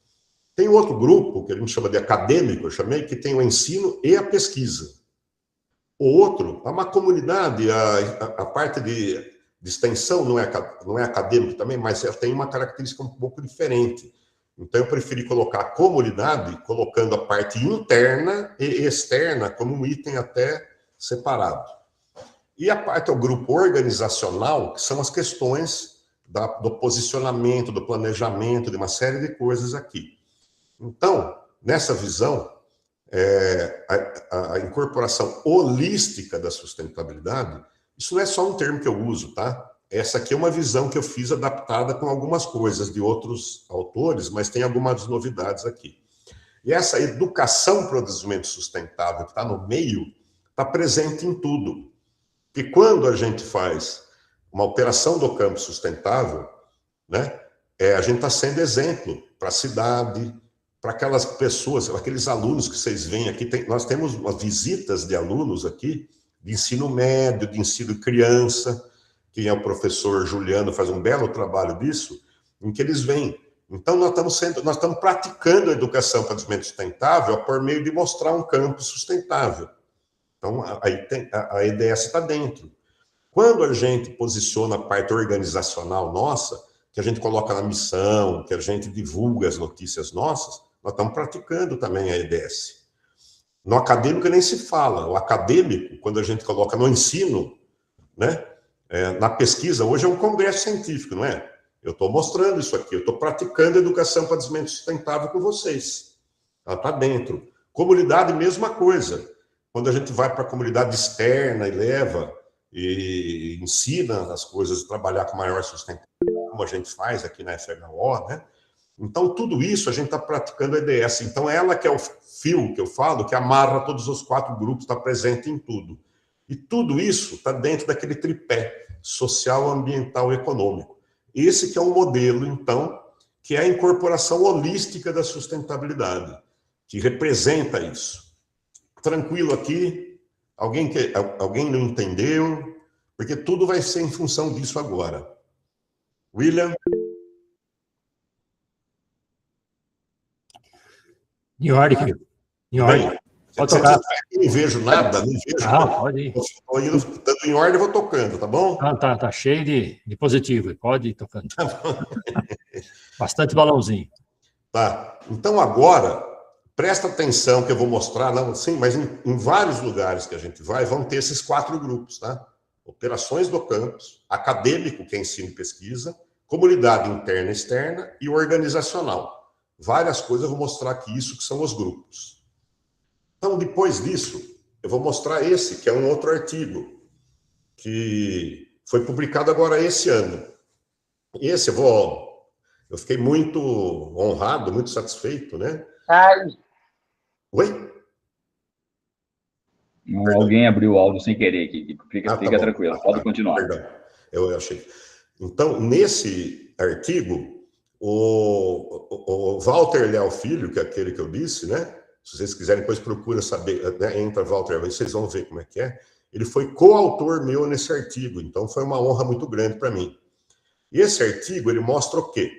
Tem outro grupo, que a gente chama de acadêmico, eu chamei, que tem o ensino e a pesquisa. O outro, uma comunidade, a parte de extensão não é acadêmico também, mas ela tem uma característica um pouco diferente. Então, eu preferi colocar a comunidade, colocando a parte interna e externa como um item até separado. E a parte do grupo organizacional, que são as questões do posicionamento, do planejamento, de uma série de coisas aqui. Então, nessa visão, a incorporação holística da sustentabilidade, isso não é só um termo que eu uso, tá? Essa aqui é uma visão que eu fiz adaptada com algumas coisas de outros autores, mas tem algumas novidades aqui. E essa educação para o desenvolvimento sustentável que está no meio, está presente em tudo. E quando a gente faz uma operação do campo sustentável, né, a gente está sendo exemplo para a cidade, para aquelas pessoas, aqueles alunos que vocês veem aqui. Nós temos umas visitas de alunos aqui, de ensino médio, de ensino criança. Quem é o professor Juliano faz um belo trabalho disso, em que eles vêm. Então, nós estamos praticando a educação para o desenvolvimento sustentável por meio de mostrar um campo sustentável. Então, a EDS está dentro. Quando a gente posiciona a parte organizacional nossa, que a gente coloca na missão, que a gente divulga as notícias nossas, nós estamos praticando também a EDS. No acadêmico nem se fala. O acadêmico, quando a gente coloca no ensino, né? Na pesquisa, hoje é um congresso científico, não é? Eu estou mostrando isso aqui, eu estou praticando educação para desenvolvimento sustentável com vocês. Ela está dentro. Comunidade, mesma coisa. Quando a gente vai para a comunidade externa e leva e ensina as coisas, trabalhar com maior sustentabilidade, como a gente faz aqui na FHO, né? Então, tudo isso a gente está praticando a EDS. Então, ela que é o fio que eu falo, que amarra todos os 4 grupos, está presente em tudo. E tudo isso está dentro daquele tripé social, ambiental e econômico. Esse que é um modelo, então, que é a incorporação holística da sustentabilidade, que representa isso. Tranquilo aqui? Alguém não entendeu? Porque tudo vai ser em função disso agora. William?
Em ordem, querido. Em ordem. Pode tocar.
Não vejo nada, não vejo.
Ah, pode ir.
Estou indo, estando em ordem, eu vou tocando, tá bom?
Tá cheio de positivo, pode ir tocando. Bastante balãozinho.
Tá, então agora, presta atenção que eu vou mostrar, não, sim, mas em vários lugares que a gente vai, vão ter esses 4 grupos, tá? Operações do campus, acadêmico, que é ensino e pesquisa, comunidade interna e externa e organizacional. Várias coisas eu vou mostrar aqui, isso que são os grupos. Então, depois disso, eu vou mostrar esse, que é um outro artigo, que foi publicado agora esse ano. Esse Eu fiquei muito honrado, muito satisfeito, né?
Ai.
Oi?
Alguém abriu o áudio sem querer aqui. Fica
Tá
tranquilo, pode continuar.
Perdão, eu achei. Então, nesse artigo, o Walter Leal Filho, que é aquele que eu disse, né? Se vocês quiserem, depois procura saber, né? Entra Walter, vocês vão ver como é que é. Ele foi coautor meu nesse artigo, então foi uma honra muito grande para mim. E esse artigo, ele mostra o quê?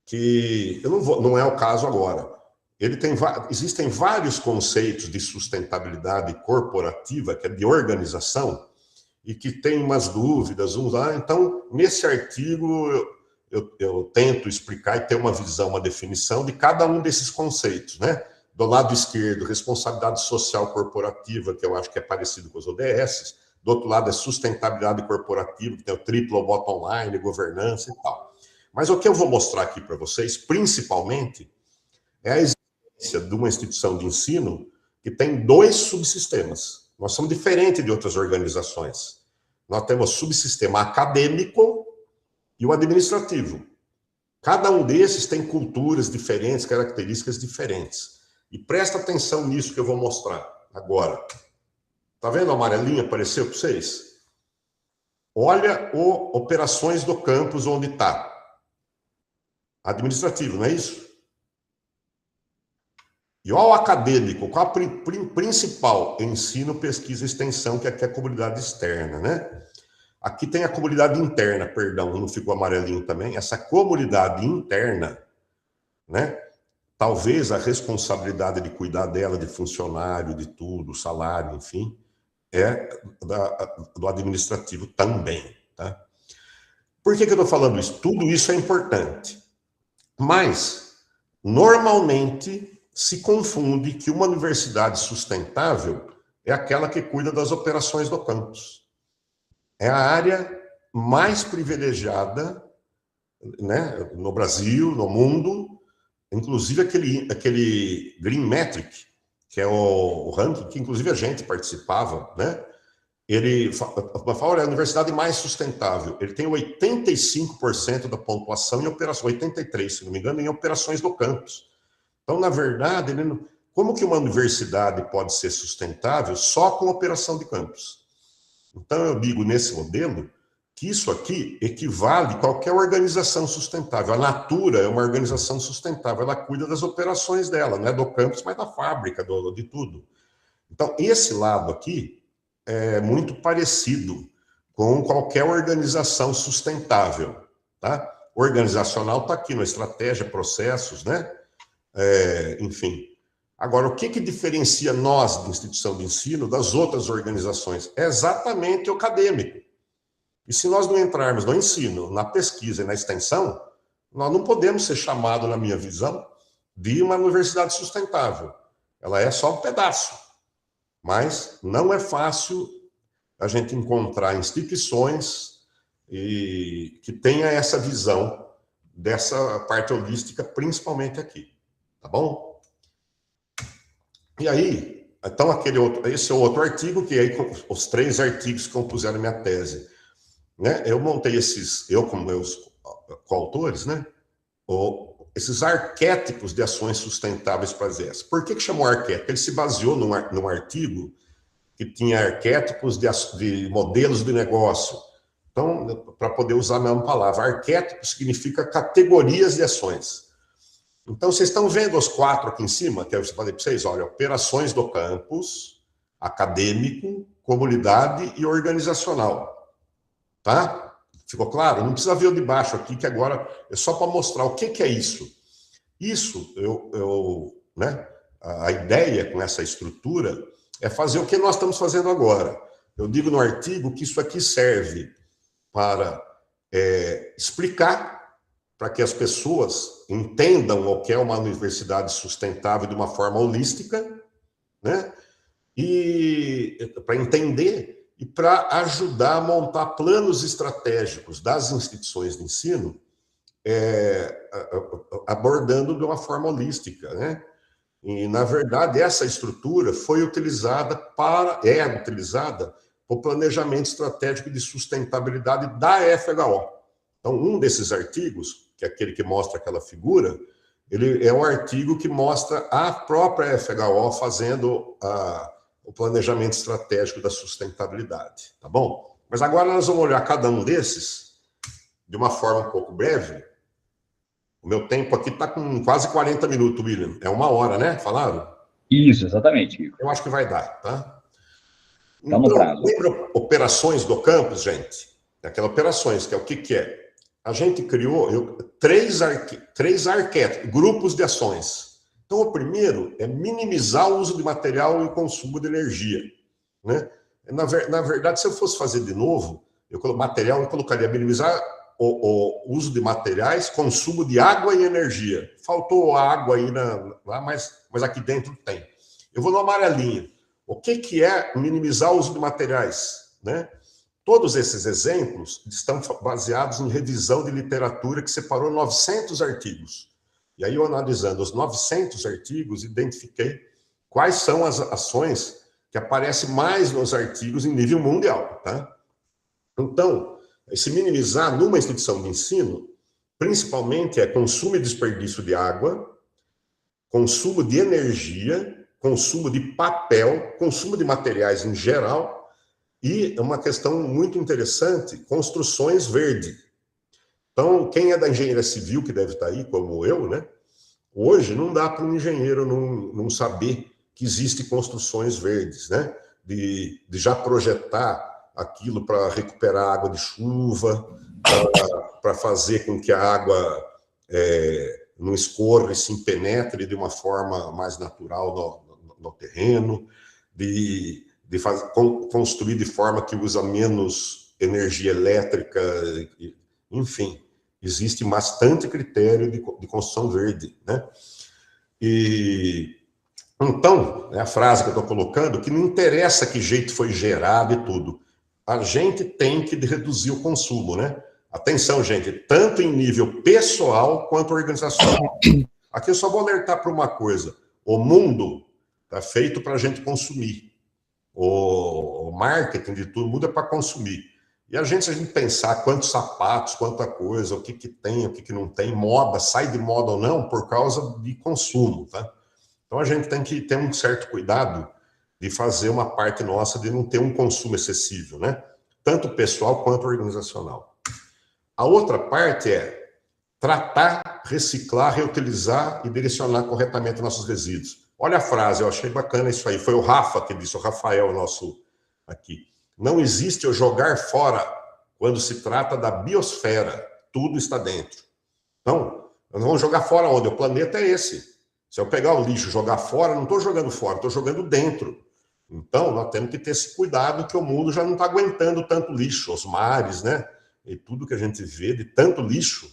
Que eu não é o caso agora. Existem vários conceitos de sustentabilidade corporativa, que é de organização, e que tem umas dúvidas, então, nesse artigo, eu tento explicar e ter uma visão, uma definição de cada um desses conceitos, né? Do lado esquerdo, responsabilidade social corporativa, que eu acho que é parecido com os ODS. Do outro lado é sustentabilidade corporativa, que tem o triplo bottom line, governança e tal. Mas o que eu vou mostrar aqui para vocês, principalmente, é a existência de uma instituição de ensino que tem 2 subsistemas. Nós somos diferentes de outras organizações. Nós temos o subsistema acadêmico e o administrativo. Cada um desses tem culturas diferentes, características diferentes. E presta atenção nisso que eu vou mostrar agora. Tá vendo a amarelinha apareceu para vocês? Olha o operações do campus onde está. Administrativo, não é isso? E olha o acadêmico, qual a principal? Ensino, pesquisa e extensão, que aqui é a comunidade externa, né? Aqui tem a comunidade interna, perdão, não ficou amarelinho também. Essa comunidade interna, né? Talvez a responsabilidade de cuidar dela, de funcionário, de tudo, salário, enfim, é do administrativo também, tá? Por que eu estou falando isso? Tudo isso é importante. Mas, normalmente, se confunde que uma universidade sustentável é aquela que cuida das operações do campus. É a área mais privilegiada, né, no Brasil, no mundo, inclusive aquele Green Metric, que é o ranking que inclusive a gente participava, né? Ele fala, é a universidade mais sustentável. Ele tem 85% da pontuação em operações, 83%, se não me engano, em operações do campus. Então, na verdade, como que uma universidade pode ser sustentável só com operação de campus? Então, eu digo nesse modelo que isso aqui equivale a qualquer organização sustentável. A Natura é uma organização sustentável, ela cuida das operações dela, não é do campus, mas da fábrica, de tudo. Então, esse lado aqui é muito parecido com qualquer organização sustentável, tá? Organizacional está aqui na estratégia, processos, né? Enfim. Agora, o que diferencia nós, de instituição de ensino, das outras organizações? É exatamente o acadêmico. E se nós não entrarmos no ensino, na pesquisa e na extensão, nós não podemos ser chamados, na minha visão, de uma universidade sustentável. Ela é só um pedaço. Mas não é fácil a gente encontrar instituições que tenha essa visão dessa parte holística, principalmente aqui. Tá bom? E aí, então, esse é o outro artigo, que aí os 3 artigos que compuseram minha tese. Né? Eu montei eu como meus coautores, né? Esses arquétipos de ações sustentáveis para as ES. Por que chamou arquétipo? Ele se baseou num artigo que tinha arquétipos de modelos de negócio. Então, para poder usar a mesma palavra, arquétipo significa categorias de ações. Então, vocês estão vendo os 4 aqui em cima, que eu falei para vocês, olha, operações do campus, acadêmico, comunidade e organizacional. Tá? Ficou claro? Não precisa ver o de baixo aqui, que agora é só para mostrar o que é isso. Isso, né? A ideia com essa estrutura é fazer o que nós estamos fazendo agora. Eu digo no artigo que isso aqui serve para explicar, para que as pessoas entendam o que é uma universidade sustentável de uma forma holística, né? E para entender e para ajudar a montar planos estratégicos das instituições de ensino, abordando de uma forma holística, né? E, na verdade, essa estrutura foi utilizada para o planejamento estratégico de sustentabilidade da FHO. Então, um desses artigos que é aquele que mostra aquela figura, ele é um artigo que mostra a própria FHO fazendo o planejamento estratégico da sustentabilidade, tá bom? Mas agora nós vamos olhar cada um desses de uma forma um pouco breve. O meu tempo aqui está com quase 40 minutos, William. É 1 hora, né? Falaram?
Isso, exatamente.
Eu acho que vai dar, tá?
Está no prazo.
Lembra operações do campus, gente? Aquela operações, que é o que é? A gente criou três arquétipos, grupos de ações. Então, o primeiro é minimizar o uso de material e o consumo de energia, né? Na verdade, se eu fosse fazer de novo, eu colocaria minimizar o uso de materiais, consumo de água e energia. Faltou água aí lá, mas aqui dentro tem. Eu vou no amarelinho. O que é minimizar o uso de materiais, né? Todos esses exemplos estão baseados em revisão de literatura que separou 900 artigos. E aí, eu analisando os 900 artigos, identifiquei quais são as ações que aparecem mais nos artigos em nível mundial, tá? Então, esse minimizar numa instituição de ensino, principalmente é consumo e desperdício de água, consumo de energia, consumo de papel, consumo de materiais em geral, e uma questão muito interessante, construções verdes. Então, quem é da engenharia civil, que deve estar aí, como eu, né? Hoje não dá para um engenheiro não saber que existem construções verdes, né? De já projetar aquilo para recuperar água de chuva, para fazer com que a água não escorra e se impenetre de uma forma mais natural no terreno, de construir de forma que usa menos energia elétrica, enfim, existe bastante critério de construção verde, né? E então, é a frase que eu estou colocando, que não interessa que jeito foi gerado e tudo, a gente tem que reduzir o consumo, né? Atenção, gente, tanto em nível pessoal quanto organizacional. Aqui eu só vou alertar para uma coisa, o mundo está feito para a gente consumir. O marketing de tudo muda para consumir. E se a gente pensar quantos sapatos, quanta coisa, o que tem, o que não tem, moda, sai de moda ou não, por causa de consumo, tá? Então a gente tem que ter um certo cuidado de fazer uma parte nossa de não ter um consumo excessivo, né? Tanto pessoal quanto organizacional. A outra parte é tratar, reciclar, reutilizar e direcionar corretamente nossos resíduos. Olha a frase, eu achei bacana isso aí. Foi o Rafa que disse, o Rafael, nosso aqui. Não existe o jogar fora quando se trata da biosfera. Tudo está dentro. Então, nós vamos jogar fora onde? O planeta é esse. Se eu pegar o lixo e jogar fora, não estou jogando fora, estou jogando dentro. Então, nós temos que ter esse cuidado que o mundo já não está aguentando tanto lixo. Os mares, né? E tudo que a gente vê de tanto lixo,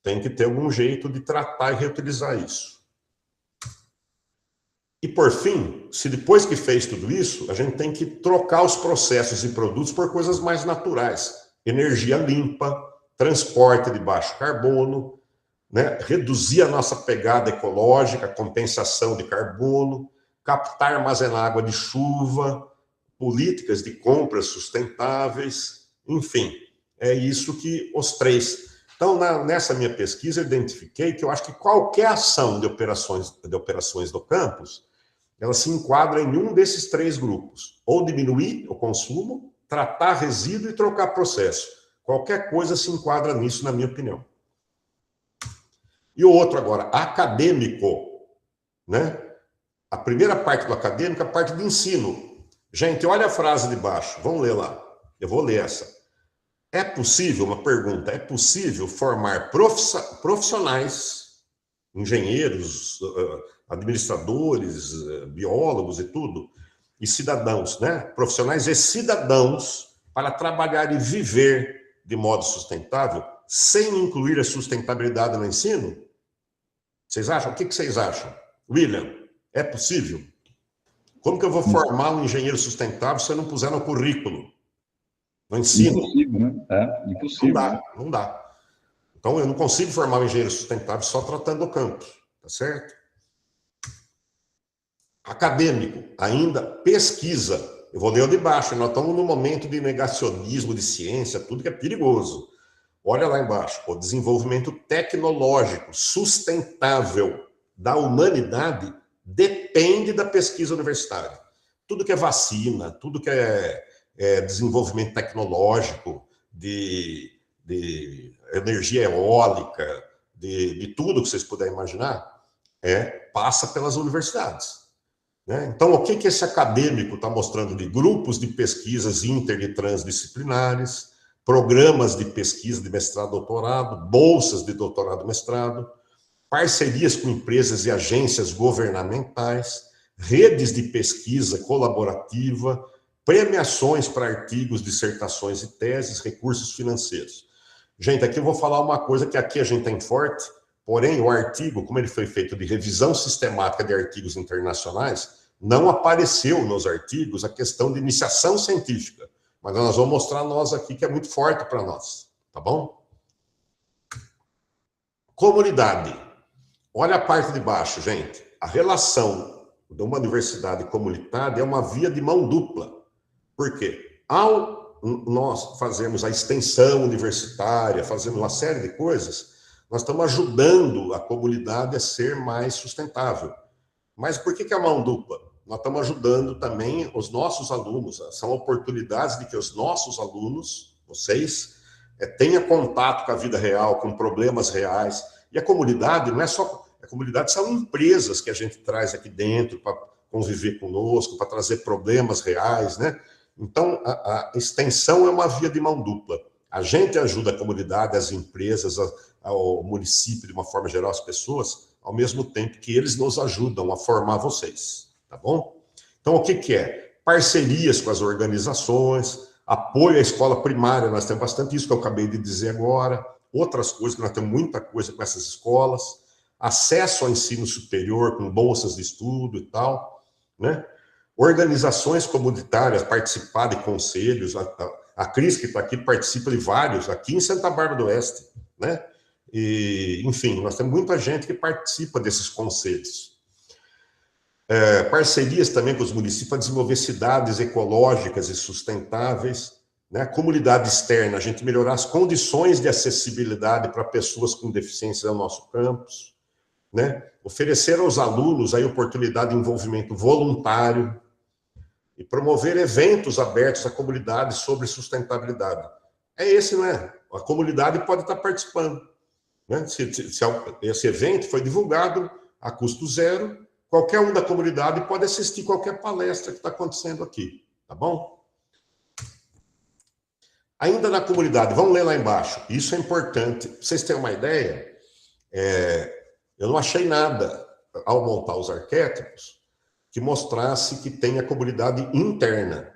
tem que ter algum jeito de tratar e reutilizar isso. E, por fim, se depois que fez tudo isso, a gente tem que trocar os processos e produtos por coisas mais naturais. Energia limpa, transporte de baixo carbono, né? Reduzir a nossa pegada ecológica, compensação de carbono, captar e armazenar água de chuva, políticas de compras sustentáveis, enfim, é isso que os três. Então, nessa minha pesquisa, eu identifiquei que eu acho que qualquer ação de operações do campus, ela se enquadra em um desses três grupos. Ou diminuir o consumo, tratar resíduo e trocar processo. Qualquer coisa se enquadra nisso, na minha opinião. E o outro agora, acadêmico, né? A primeira parte do acadêmico é a parte de ensino. Gente, olha a frase de baixo, vamos ler lá. Eu vou ler essa. É possível, uma pergunta, é possível formar profissionais, engenheiros, administradores, biólogos e tudo, e cidadãos, né? Profissionais e cidadãos para trabalhar e viver de modo sustentável, sem incluir a sustentabilidade no ensino? Vocês acham? O que vocês acham? William, é possível? Como que eu vou formar um engenheiro sustentável se eu não puser no currículo? No ensino?
Impossível, né? É, impossível.
Não dá, não dá. Então, eu não consigo formar um engenheiro sustentável só tratando do campus, tá certo? Acadêmico, ainda pesquisa. Eu vou ler o de baixo, nós estamos num momento de negacionismo de ciência, tudo que é perigoso. Olha lá embaixo, o desenvolvimento tecnológico sustentável da humanidade depende da pesquisa universitária. Tudo que é vacina, tudo que é desenvolvimento tecnológico, de energia eólica, de tudo que vocês puderem imaginar, passa pelas universidades. Né? Então, o que esse acadêmico está mostrando de grupos de pesquisas inter e transdisciplinares, programas de pesquisa de mestrado e doutorado, bolsas de doutorado e mestrado, parcerias com empresas e agências governamentais, redes de pesquisa colaborativa, premiações para artigos, dissertações e teses, recursos financeiros. Gente, aqui eu vou falar uma coisa que aqui a gente tem forte, porém o artigo, como ele foi feito de revisão sistemática de artigos internacionais, não apareceu nos artigos a questão de iniciação científica. Mas nós vamos mostrar nós aqui que é muito forte para nós, tá bom? Comunidade. Olha a parte de baixo, gente. A relação de uma universidade comunitária é uma via de mão dupla. Por quê? Ao nós fazermos a extensão universitária, fazemos uma série de coisas, nós estamos ajudando a comunidade a ser mais sustentável. Mas por que é mão dupla? Nós estamos ajudando também os nossos alunos. São oportunidades de que os nossos alunos, vocês, tenham contato com a vida real, com problemas reais. E a comunidade não é só... A comunidade são empresas que a gente traz aqui dentro para conviver conosco, para trazer problemas reais, né? Então, a extensão é uma via de mão dupla. A gente ajuda a comunidade, as empresas, ao município, de uma forma geral, as pessoas, ao mesmo tempo que eles nos ajudam a formar vocês, tá bom? Então, o que é? Parcerias com as organizações, apoio à escola primária, nós temos bastante isso que eu acabei de dizer agora, outras coisas, que nós temos muita coisa com essas escolas, acesso ao ensino superior, com bolsas de estudo e tal, né? Organizações comunitárias, participar de conselhos, a Cris, que está aqui, participa de vários, aqui em Santa Bárbara do Oeste, né? E, enfim, nós temos muita gente que participa desses conselhos. Parcerias também com os municípios para desenvolver cidades ecológicas e sustentáveis, né? Comunidade externa, a gente melhorar as condições de acessibilidade para pessoas com deficiência no nosso campus, né? Oferecer aos alunos aí oportunidade de envolvimento voluntário e promover eventos abertos à comunidade sobre sustentabilidade. Esse, não é? A comunidade pode estar participando, né? Se esse evento foi divulgado a custo zero, qualquer um da comunidade pode assistir qualquer palestra que está acontecendo aqui, tá bom? Ainda na comunidade, vamos ler lá embaixo, isso é importante. Pra vocês terem uma ideia, eu não achei nada, ao montar os arquétipos, que mostrasse que tem a comunidade interna.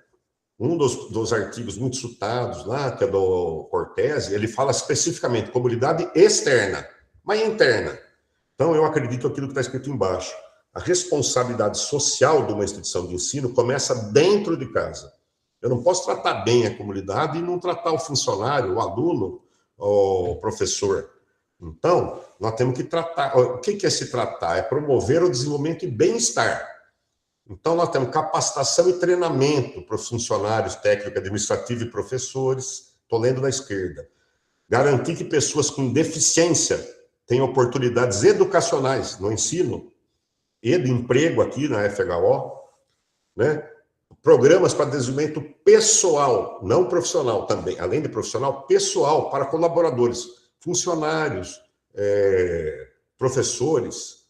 Um dos artigos muito citados lá, que é do Cortese, ele fala especificamente comunidade externa, mas interna. Então, eu acredito aquilo que está escrito embaixo. A responsabilidade social de uma instituição de ensino começa dentro de casa. Eu não posso tratar bem a comunidade e não tratar o funcionário, o aluno, o professor. Então, nós temos que tratar... O que é se tratar? É promover o desenvolvimento e bem-estar. Então, nós temos capacitação e treinamento para os funcionários técnicos, administrativos e professores. Estou lendo da esquerda. Garantir que pessoas com deficiência tenham oportunidades educacionais no ensino e de emprego aqui na FHO, né? Programas para desenvolvimento pessoal, não profissional também, além de profissional, pessoal para colaboradores, funcionários, professores.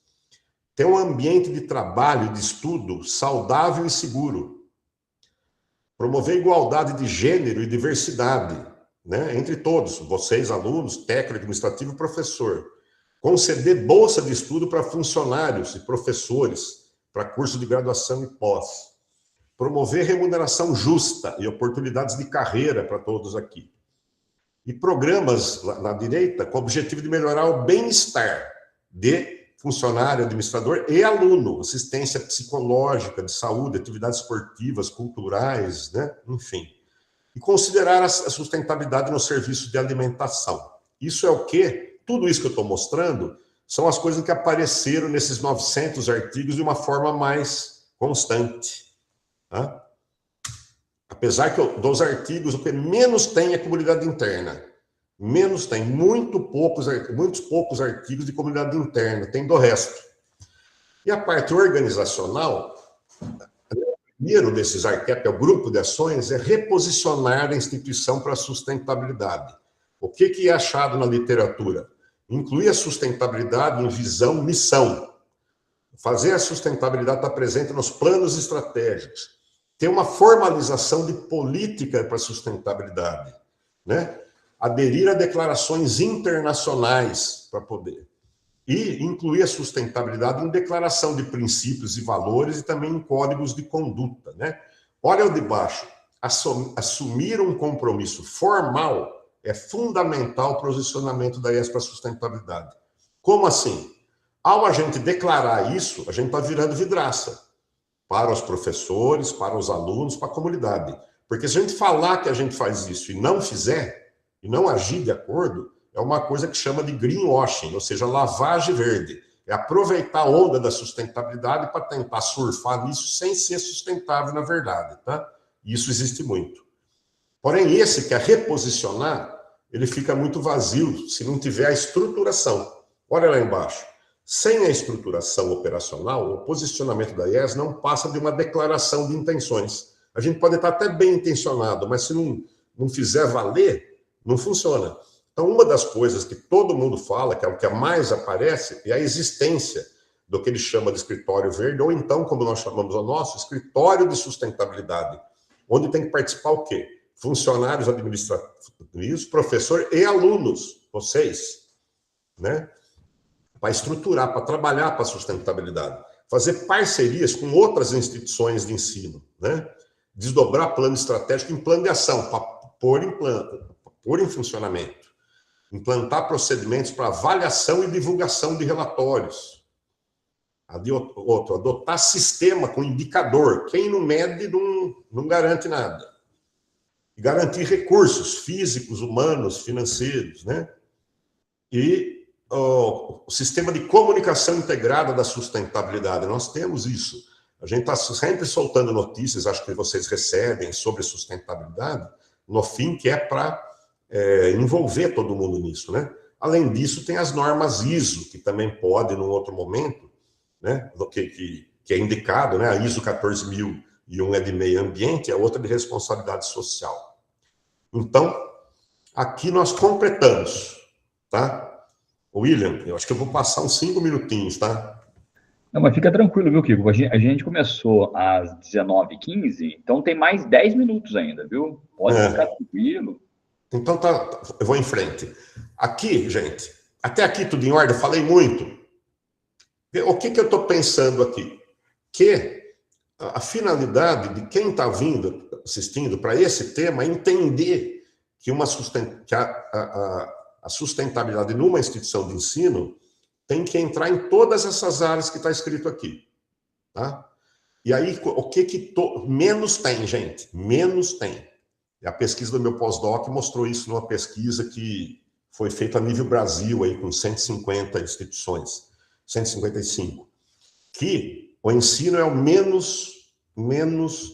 Ter um ambiente de trabalho, de estudo saudável e seguro. Promover igualdade de gênero e diversidade, né, entre todos, vocês, alunos, técnico, administrativo e professor. Conceder bolsa de estudo para funcionários e professores, para curso de graduação e pós. Promover remuneração justa e oportunidades de carreira para todos aqui. E programas na direita com o objetivo de melhorar o bem-estar de funcionário, administrador e aluno, assistência psicológica, de saúde, atividades esportivas, culturais, né? Enfim. E considerar a sustentabilidade no serviço de alimentação. Isso é o quê? Tudo isso que eu estou mostrando são as coisas que apareceram nesses 900 artigos de uma forma mais constante. Tá? Apesar que dos artigos, o que menos tem é comunidade interna. Menos tem, muitos poucos artigos de comunidade interna, tem do resto. E a parte organizacional, o primeiro desses arquétipos, é o grupo de ações, é reposicionar a instituição para a sustentabilidade. O que é achado na literatura? Incluir a sustentabilidade em visão, missão. Fazer a sustentabilidade estar presente nos planos estratégicos. Ter uma formalização de política para a sustentabilidade, né? Aderir a declarações internacionais para poder. E incluir a sustentabilidade em declaração de princípios e valores e também em códigos de conduta, né? Olha o de baixo. Assumir um compromisso formal é fundamental para o posicionamento da IES para a sustentabilidade. Como assim? Ao a gente declarar isso, a gente está virando vidraça para os professores, para os alunos, para a comunidade. Porque se a gente falar que a gente faz isso e não fizer, e não agir de acordo, é uma coisa que chama de greenwashing, ou seja, lavagem verde. É aproveitar a onda da sustentabilidade para tentar surfar nisso sem ser sustentável, na verdade, tá? Isso existe muito. Porém, esse que é reposicionar, ele fica muito vazio se não tiver a estruturação. Olha lá embaixo. Sem a estruturação operacional, o posicionamento da IES não passa de uma declaração de intenções. A gente pode estar até bem intencionado, mas se não fizer valer, não funciona. Então, uma das coisas que todo mundo fala, que é o que mais aparece, é a existência do que ele chama de escritório verde, ou então, como nós chamamos o nosso, escritório de sustentabilidade, onde tem que participar o quê? Funcionários administrativos, professor e alunos, vocês, né? Para estruturar, para trabalhar para a sustentabilidade, fazer parcerias com outras instituições de ensino, né? Desdobrar plano estratégico em plano de ação, para pôr em funcionamento, implantar procedimentos para avaliação e divulgação de relatórios, adotar sistema com indicador, quem não mede não garante nada, e garantir recursos físicos, humanos, financeiros, né? E o sistema de comunicação integrada da sustentabilidade, nós temos isso. A gente está sempre soltando notícias, acho que vocês recebem, sobre sustentabilidade, no fim, que é para envolver todo mundo nisso, né? Além disso, tem as normas ISO, que também pode, num outro momento, né? Que é indicado, né? A ISO 14001 é de meio ambiente, a outra de responsabilidade social. Então, aqui nós completamos, tá? William, eu acho que eu vou passar uns 5 minutinhos, tá?
Não, mas fica tranquilo, viu, Kiko? A gente começou às 19h15, então tem mais 10 minutos ainda, viu? Pode ficar tranquilo.
Então tá, eu vou em frente. Aqui, gente, até aqui tudo em ordem, eu falei muito. O que eu estou pensando aqui? Que a finalidade de quem está vindo, assistindo para esse tema, é entender que a sustentabilidade numa instituição de ensino tem que entrar em todas essas áreas que está escrito aqui, tá? E aí, o que menos tem, gente? Menos tem. E a pesquisa do meu pós-doc mostrou isso numa pesquisa que foi feita a nível Brasil, aí, com 150 instituições, 155, que o ensino é o menos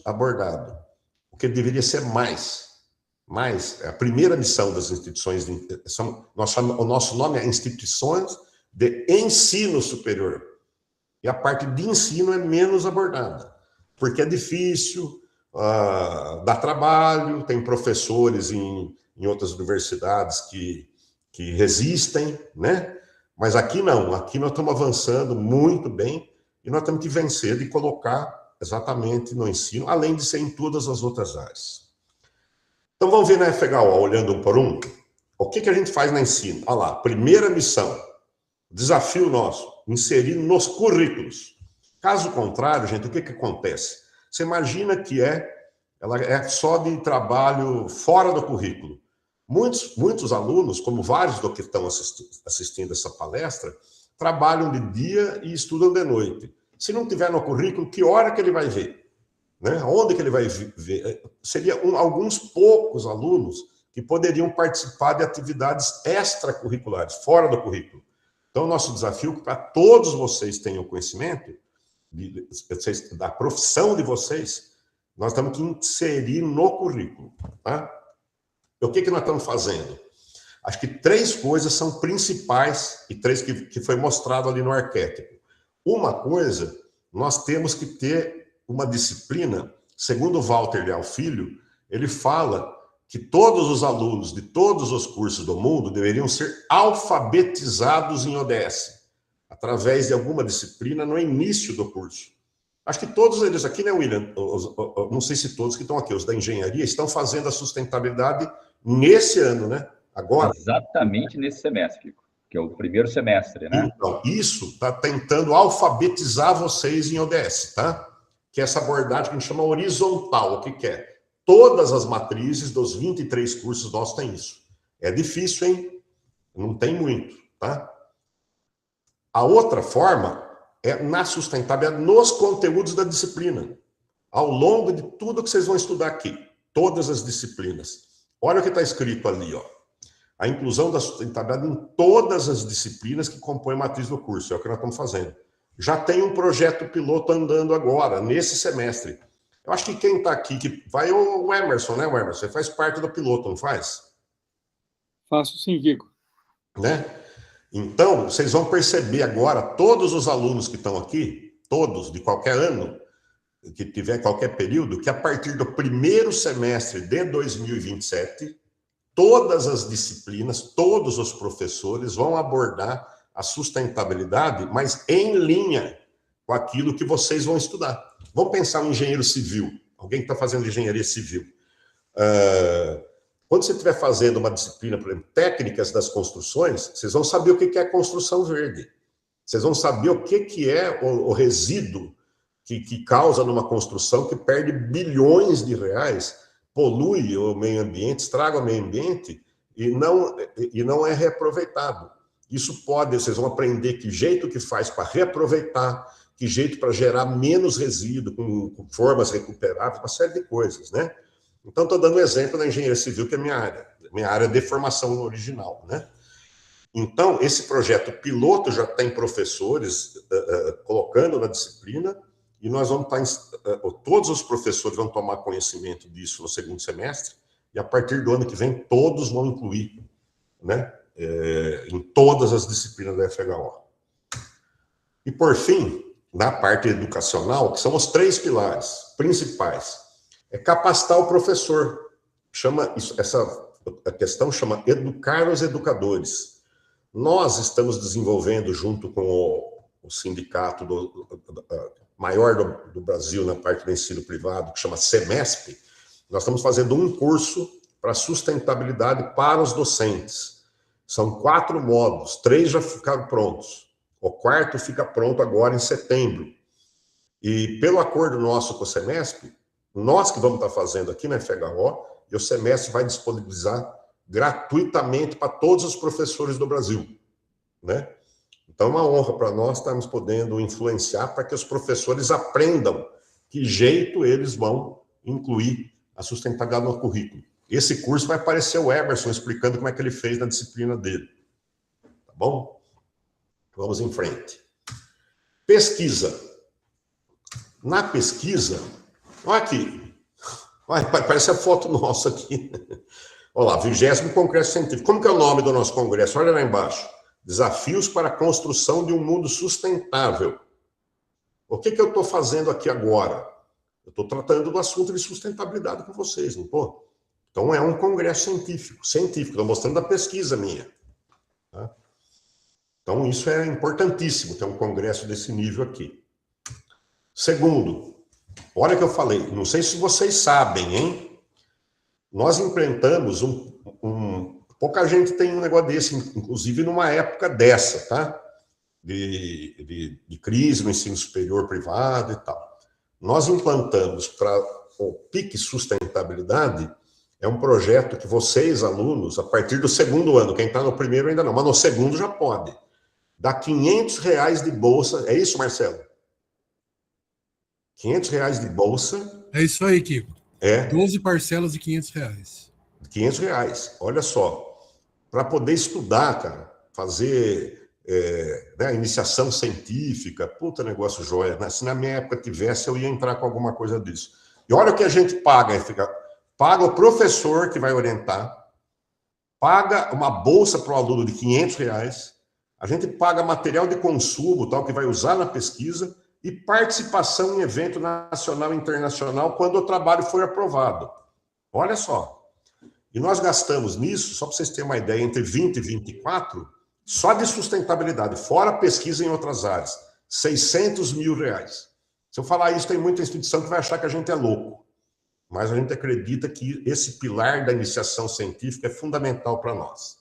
abordado, porque deveria ser mais. Mas a primeira missão das instituições, o nosso nome é Instituições de Ensino Superior. E a parte de ensino é menos abordada, porque é difícil, dá trabalho, tem professores em outras universidades que resistem, né? Mas aqui não, aqui nós estamos avançando muito bem e nós temos que vencer e colocar exatamente no ensino, além de ser em todas as outras áreas. Então, vamos ver na FHO, olhando um por um, o que a gente faz na ensino. Olha lá, primeira missão, desafio nosso, inserir nos currículos. Caso contrário, gente, o que acontece? Você imagina que ela é só de trabalho fora do currículo. Muitos alunos, como vários do que estão assistindo essa palestra, trabalham de dia e estudam de noite. Se não tiver no currículo, que hora que ele vai ver? Né? Onde que ele vai ver? Seria alguns poucos alunos que poderiam participar de atividades extracurriculares, fora do currículo. Então, nosso desafio é que para todos vocês tenham conhecimento da profissão de vocês, nós temos que inserir no currículo. Tá? O que nós estamos fazendo? Acho que 3 coisas são principais e 3 que foi mostrado ali no arquétipo. Uma coisa, nós temos que ter uma disciplina, segundo Walter Leal Filho, ele fala que todos os alunos de todos os cursos do mundo deveriam ser alfabetizados em ODS, através de alguma disciplina no início do curso. Acho que todos eles aqui, né, William? Não sei se todos que estão aqui, os da engenharia, estão fazendo a sustentabilidade nesse ano, né? Agora.
Exatamente nesse semestre, que é o primeiro semestre, né?
Então, isso está tentando alfabetizar vocês em ODS, tá? Que é essa abordagem que a gente chama horizontal. O que é? Todas as matrizes dos 23 cursos nossos têm isso. É difícil, hein? Não tem muito, tá? A outra forma é na sustentabilidade, nos conteúdos da disciplina. Ao longo de tudo que vocês vão estudar aqui. Todas as disciplinas. Olha o que está escrito ali, ó. A inclusão da sustentabilidade em todas as disciplinas que compõem a matriz do curso. É o que nós estamos fazendo. Já tem um projeto piloto andando agora, nesse semestre. Eu acho que quem está aqui, que vai o Emerson, né, Emerson? Você faz parte do piloto, não faz?
Faço sim, Kiko.
Né? Então, vocês vão perceber agora, todos os alunos que estão aqui, todos, de qualquer ano, que tiver qualquer período, que a partir do primeiro semestre de 2027, todas as disciplinas, todos os professores vão abordar a sustentabilidade, mas em linha com aquilo que vocês vão estudar. Vamos pensar um engenheiro civil, alguém que está fazendo engenharia civil. Quando você estiver fazendo uma disciplina, por exemplo, técnicas das construções, vocês vão saber o que é construção verde. Vocês vão saber o que é o resíduo que causa numa construção que perde bilhões de reais, polui o meio ambiente, estraga o meio ambiente e não é reaproveitado. Isso pode, vocês vão aprender que jeito que faz para reaproveitar, que jeito para gerar menos resíduo, com formas recuperáveis, uma série de coisas, né? Então, estou dando um exemplo da engenharia civil, que é minha área de formação original, né? Então, esse projeto piloto já tem professores colocando na disciplina, e nós vamos estar, todos os professores vão tomar conhecimento disso no segundo semestre, e a partir do ano que vem, todos vão incluir, né? Em todas as disciplinas da FHO. E, por fim, na parte educacional, que são os 3 pilares principais, é capacitar o professor. A questão chama educar os educadores. Nós estamos desenvolvendo, junto com o sindicato maior do Brasil na parte do ensino privado, que chama SEMESP, nós estamos fazendo um curso para sustentabilidade para os docentes. São 4 módulos, 3 já ficaram prontos. O 4º fica pronto agora em setembro. E pelo acordo nosso com o SEMESP, nós que vamos estar fazendo aqui na FHO, e o SEMESP vai disponibilizar gratuitamente para todos os professores do Brasil, né? Então é uma honra para nós estarmos podendo influenciar para que os professores aprendam que jeito eles vão incluir a sustentabilidade no currículo. Esse curso vai aparecer o Emerson explicando como é que ele fez na disciplina dele. Tá bom? Vamos em frente. Pesquisa. Na pesquisa, olha aqui. Olha, parece a foto nossa aqui. Olha lá, 20º Congresso Científico. Como que é o nome do nosso congresso? Olha lá embaixo. Desafios para a construção de um mundo sustentável. O que eu estou fazendo aqui agora? Eu estou tratando do assunto de sustentabilidade com vocês, não estou? Então é um congresso científico. Estou mostrando a pesquisa minha. Tá? Então isso é importantíssimo, ter um congresso desse nível aqui. Segundo, olha o que eu falei, não sei se vocês sabem, hein? Nós enfrentamos pouca gente tem um negócio desse, inclusive numa época dessa, tá? De crise no ensino superior privado e tal. Nós implantamos para o PIC Sustentabilidade, é um projeto que vocês, alunos, a partir do 2º ano, quem está no primeiro ainda não, mas no 2º já pode, dá R$500 de bolsa, é isso, Marcelo? R$500 de bolsa.
É isso aí, Kiko. 12 parcelas de R$500.
R$500, olha só. Para poder estudar, cara, fazer né, iniciação científica, puta negócio joia. Né? Se na minha época tivesse, eu ia entrar com alguma coisa disso. E olha o que a gente paga. Paga o professor que vai orientar, paga uma bolsa para o aluno de R$500, a gente paga material de consumo, tal, que vai usar na pesquisa, e participação em evento nacional e internacional quando o trabalho for aprovado. Olha só. E nós gastamos nisso, só para vocês terem uma ideia, entre 20 e 24, só de sustentabilidade, fora pesquisa em outras áreas, R$600 mil. Se eu falar isso, tem muita instituição que vai achar que a gente é louco. Mas a gente acredita que esse pilar da iniciação científica é fundamental para nós.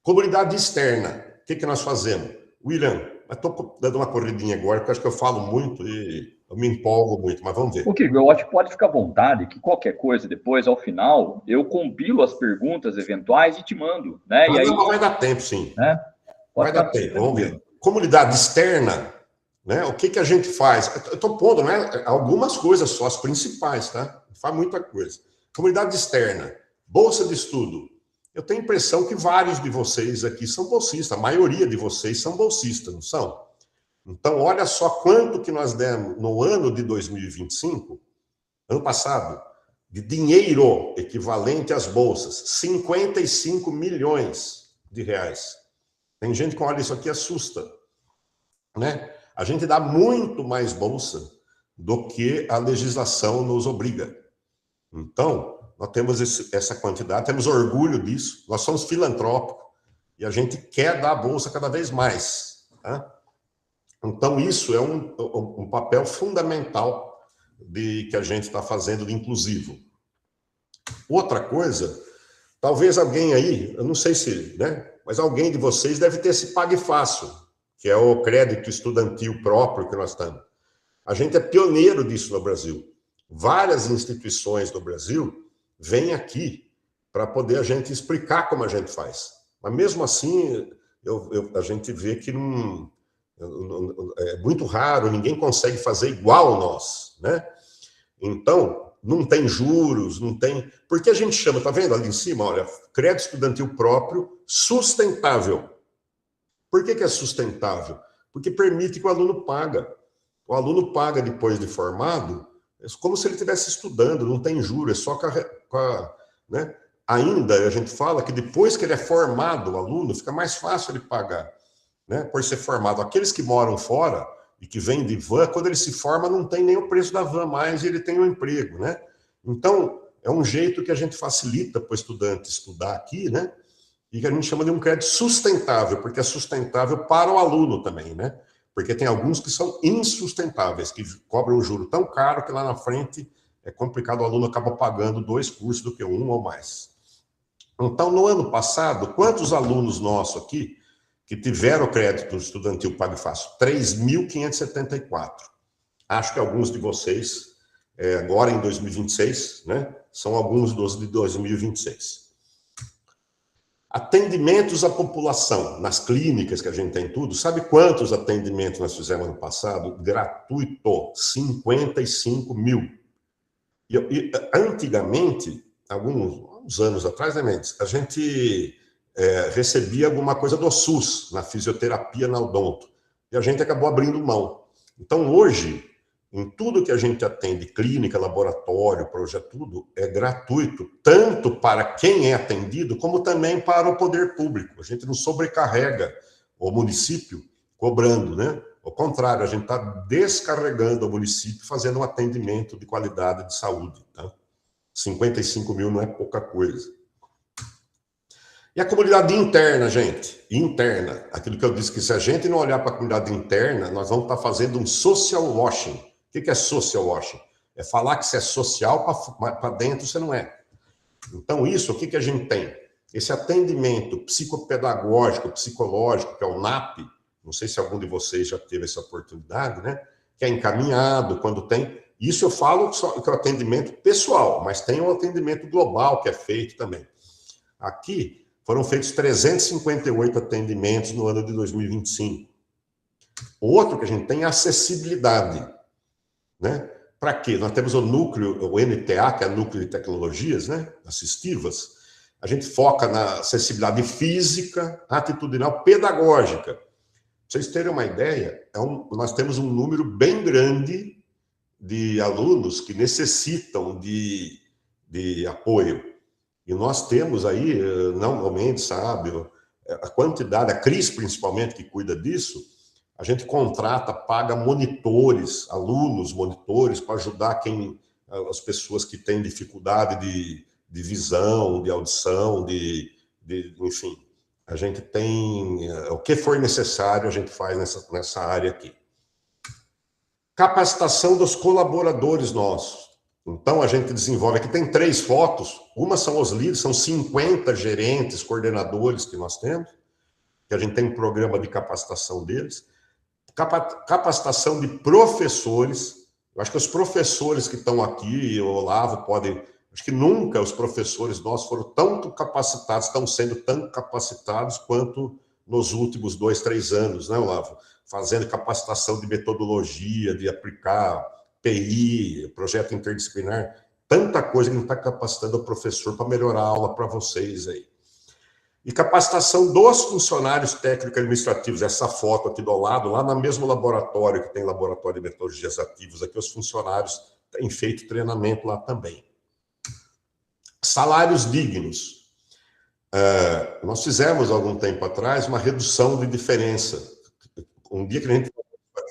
Comunidade externa. O que nós fazemos? William, estou dando uma corridinha agora, porque acho que eu falo muito e eu me empolgo muito, mas vamos ver.
O Kiko, eu acho que pode ficar à vontade, que qualquer coisa depois, ao final, eu compilo as perguntas eventuais e te mando, né?
E aí, não, vai dar tempo, sim.
Né?
Vai dar tempo, vamos ver. Comunidade externa, né? O que a gente faz? Eu estou pondo, né, algumas coisas só, as principais, tá? Não faz muita coisa. Comunidade externa, bolsa de estudo. Eu tenho a impressão que vários de vocês aqui são bolsistas, a maioria de vocês são bolsistas, não são? Então, olha só quanto que nós demos no ano de 2025, ano passado, de dinheiro equivalente às bolsas, R$55 milhões. Tem gente que olha isso aqui e assusta, né? A gente dá muito mais bolsa do que a legislação nos obriga. Então, nós temos essa quantidade, temos orgulho disso, nós somos filantrópicos e a gente quer dar a bolsa cada vez mais, tá? Então, isso é um papel fundamental que a gente está fazendo de inclusivo. Outra coisa, talvez alguém aí, eu não sei se, né, mas alguém de vocês deve ter esse Pague Fácil, que é o crédito estudantil próprio que nós estamos. A gente é pioneiro disso no Brasil. Várias instituições do Brasil vêm aqui para poder a gente explicar como a gente faz. Mas mesmo assim, a gente vê que não... É muito raro, ninguém consegue fazer igual nós, né? Então, não tem juros, não tem... Por que a gente chama, tá vendo ali em cima, olha, crédito estudantil próprio sustentável. Por que é sustentável? Porque permite que o aluno paga. O aluno paga depois de formado, é como se ele estivesse estudando, não tem juros, é só né? Ainda a gente fala que depois que ele é formado, o aluno, fica mais fácil ele pagar, né, por ser formado. Aqueles que moram fora e que vêm de van, quando ele se forma, não tem nem o preço da van mais e ele tem um emprego, né? Então, é um jeito que a gente facilita para o estudante estudar aqui, né? E que a gente chama de um crédito sustentável, porque é sustentável para o aluno também, né? Porque tem alguns que são insustentáveis, que cobram um juro tão caro que lá na frente é complicado, o aluno acaba pagando 2 cursos do que um ou mais. Então, no ano passado, quantos alunos nossos aqui que tiveram crédito estudantil Pague Fácil? 3.574. Acho que alguns de vocês, agora em 2026, né, são alguns dos de 2026. Atendimentos à população, nas clínicas que a gente tem tudo, sabe quantos atendimentos nós fizemos ano passado? Gratuito, 55 mil. E antigamente, alguns anos atrás, né, Mendes, a gente recebia alguma coisa do SUS, na fisioterapia, na odonto, e a gente acabou abrindo mão. Então, hoje, em tudo que a gente atende, clínica, laboratório, projeto, tudo, é gratuito, tanto para quem é atendido, como também para o poder público. A gente não sobrecarrega o município cobrando, né? Ao contrário, a gente está descarregando o município, fazendo um atendimento de qualidade de saúde, tá? 55 mil não é pouca coisa. E a comunidade interna, gente, interna, aquilo que eu disse, que se a gente não olhar para a comunidade interna, nós vamos estar fazendo um social washing. O que é social washing? É falar que você é social, para dentro você não é. Então isso, o que a gente tem? Esse atendimento psicopedagógico, psicológico, que é o NAP, não sei se algum de vocês já teve essa oportunidade, né? Que é encaminhado, quando tem... Isso eu falo que é o atendimento pessoal, mas tem um atendimento global que é feito também. Aqui foram feitos 358 atendimentos no ano de 2025. Outro que a gente tem é acessibilidade, né? Para quê? Nós temos o núcleo, o NTA, que é o Núcleo de Tecnologias, né? Assistivas. A gente foca na acessibilidade física, atitudinal, pedagógica. Para vocês terem uma ideia, nós temos um número bem grande de alunos que necessitam de apoio. E nós temos aí, não, o Mendes sabe, a quantidade, a Cris principalmente, que cuida disso, a gente contrata, paga monitores, alunos, monitores, para ajudar as pessoas que têm dificuldade de visão, de audição, enfim. A gente tem, o que for necessário, a gente faz nessa área aqui. Capacitação dos colaboradores nossos. Então, a gente desenvolve, aqui tem 3 fotos, uma são os líderes, são 50 gerentes, coordenadores que nós temos, que a gente tem um programa de capacitação deles. Capacitação de professores. Eu acho que os professores que estão aqui, o Olavo pode... Acho que nunca os professores nossos foram tanto capacitados, estão sendo tão capacitados quanto nos últimos 2, 3 anos, né, Olavo? Fazendo capacitação de metodologia, de aplicar PI, projeto interdisciplinar, tanta coisa que a gente está capacitando o professor para melhorar a aula para vocês aí. E capacitação dos funcionários técnico-administrativos, essa foto aqui do lado, lá no mesmo laboratório, que tem laboratório de metodologias ativas, aqui os funcionários têm feito treinamento lá também. Salários dignos. Nós fizemos, algum tempo atrás, uma redução de diferença. Um dia que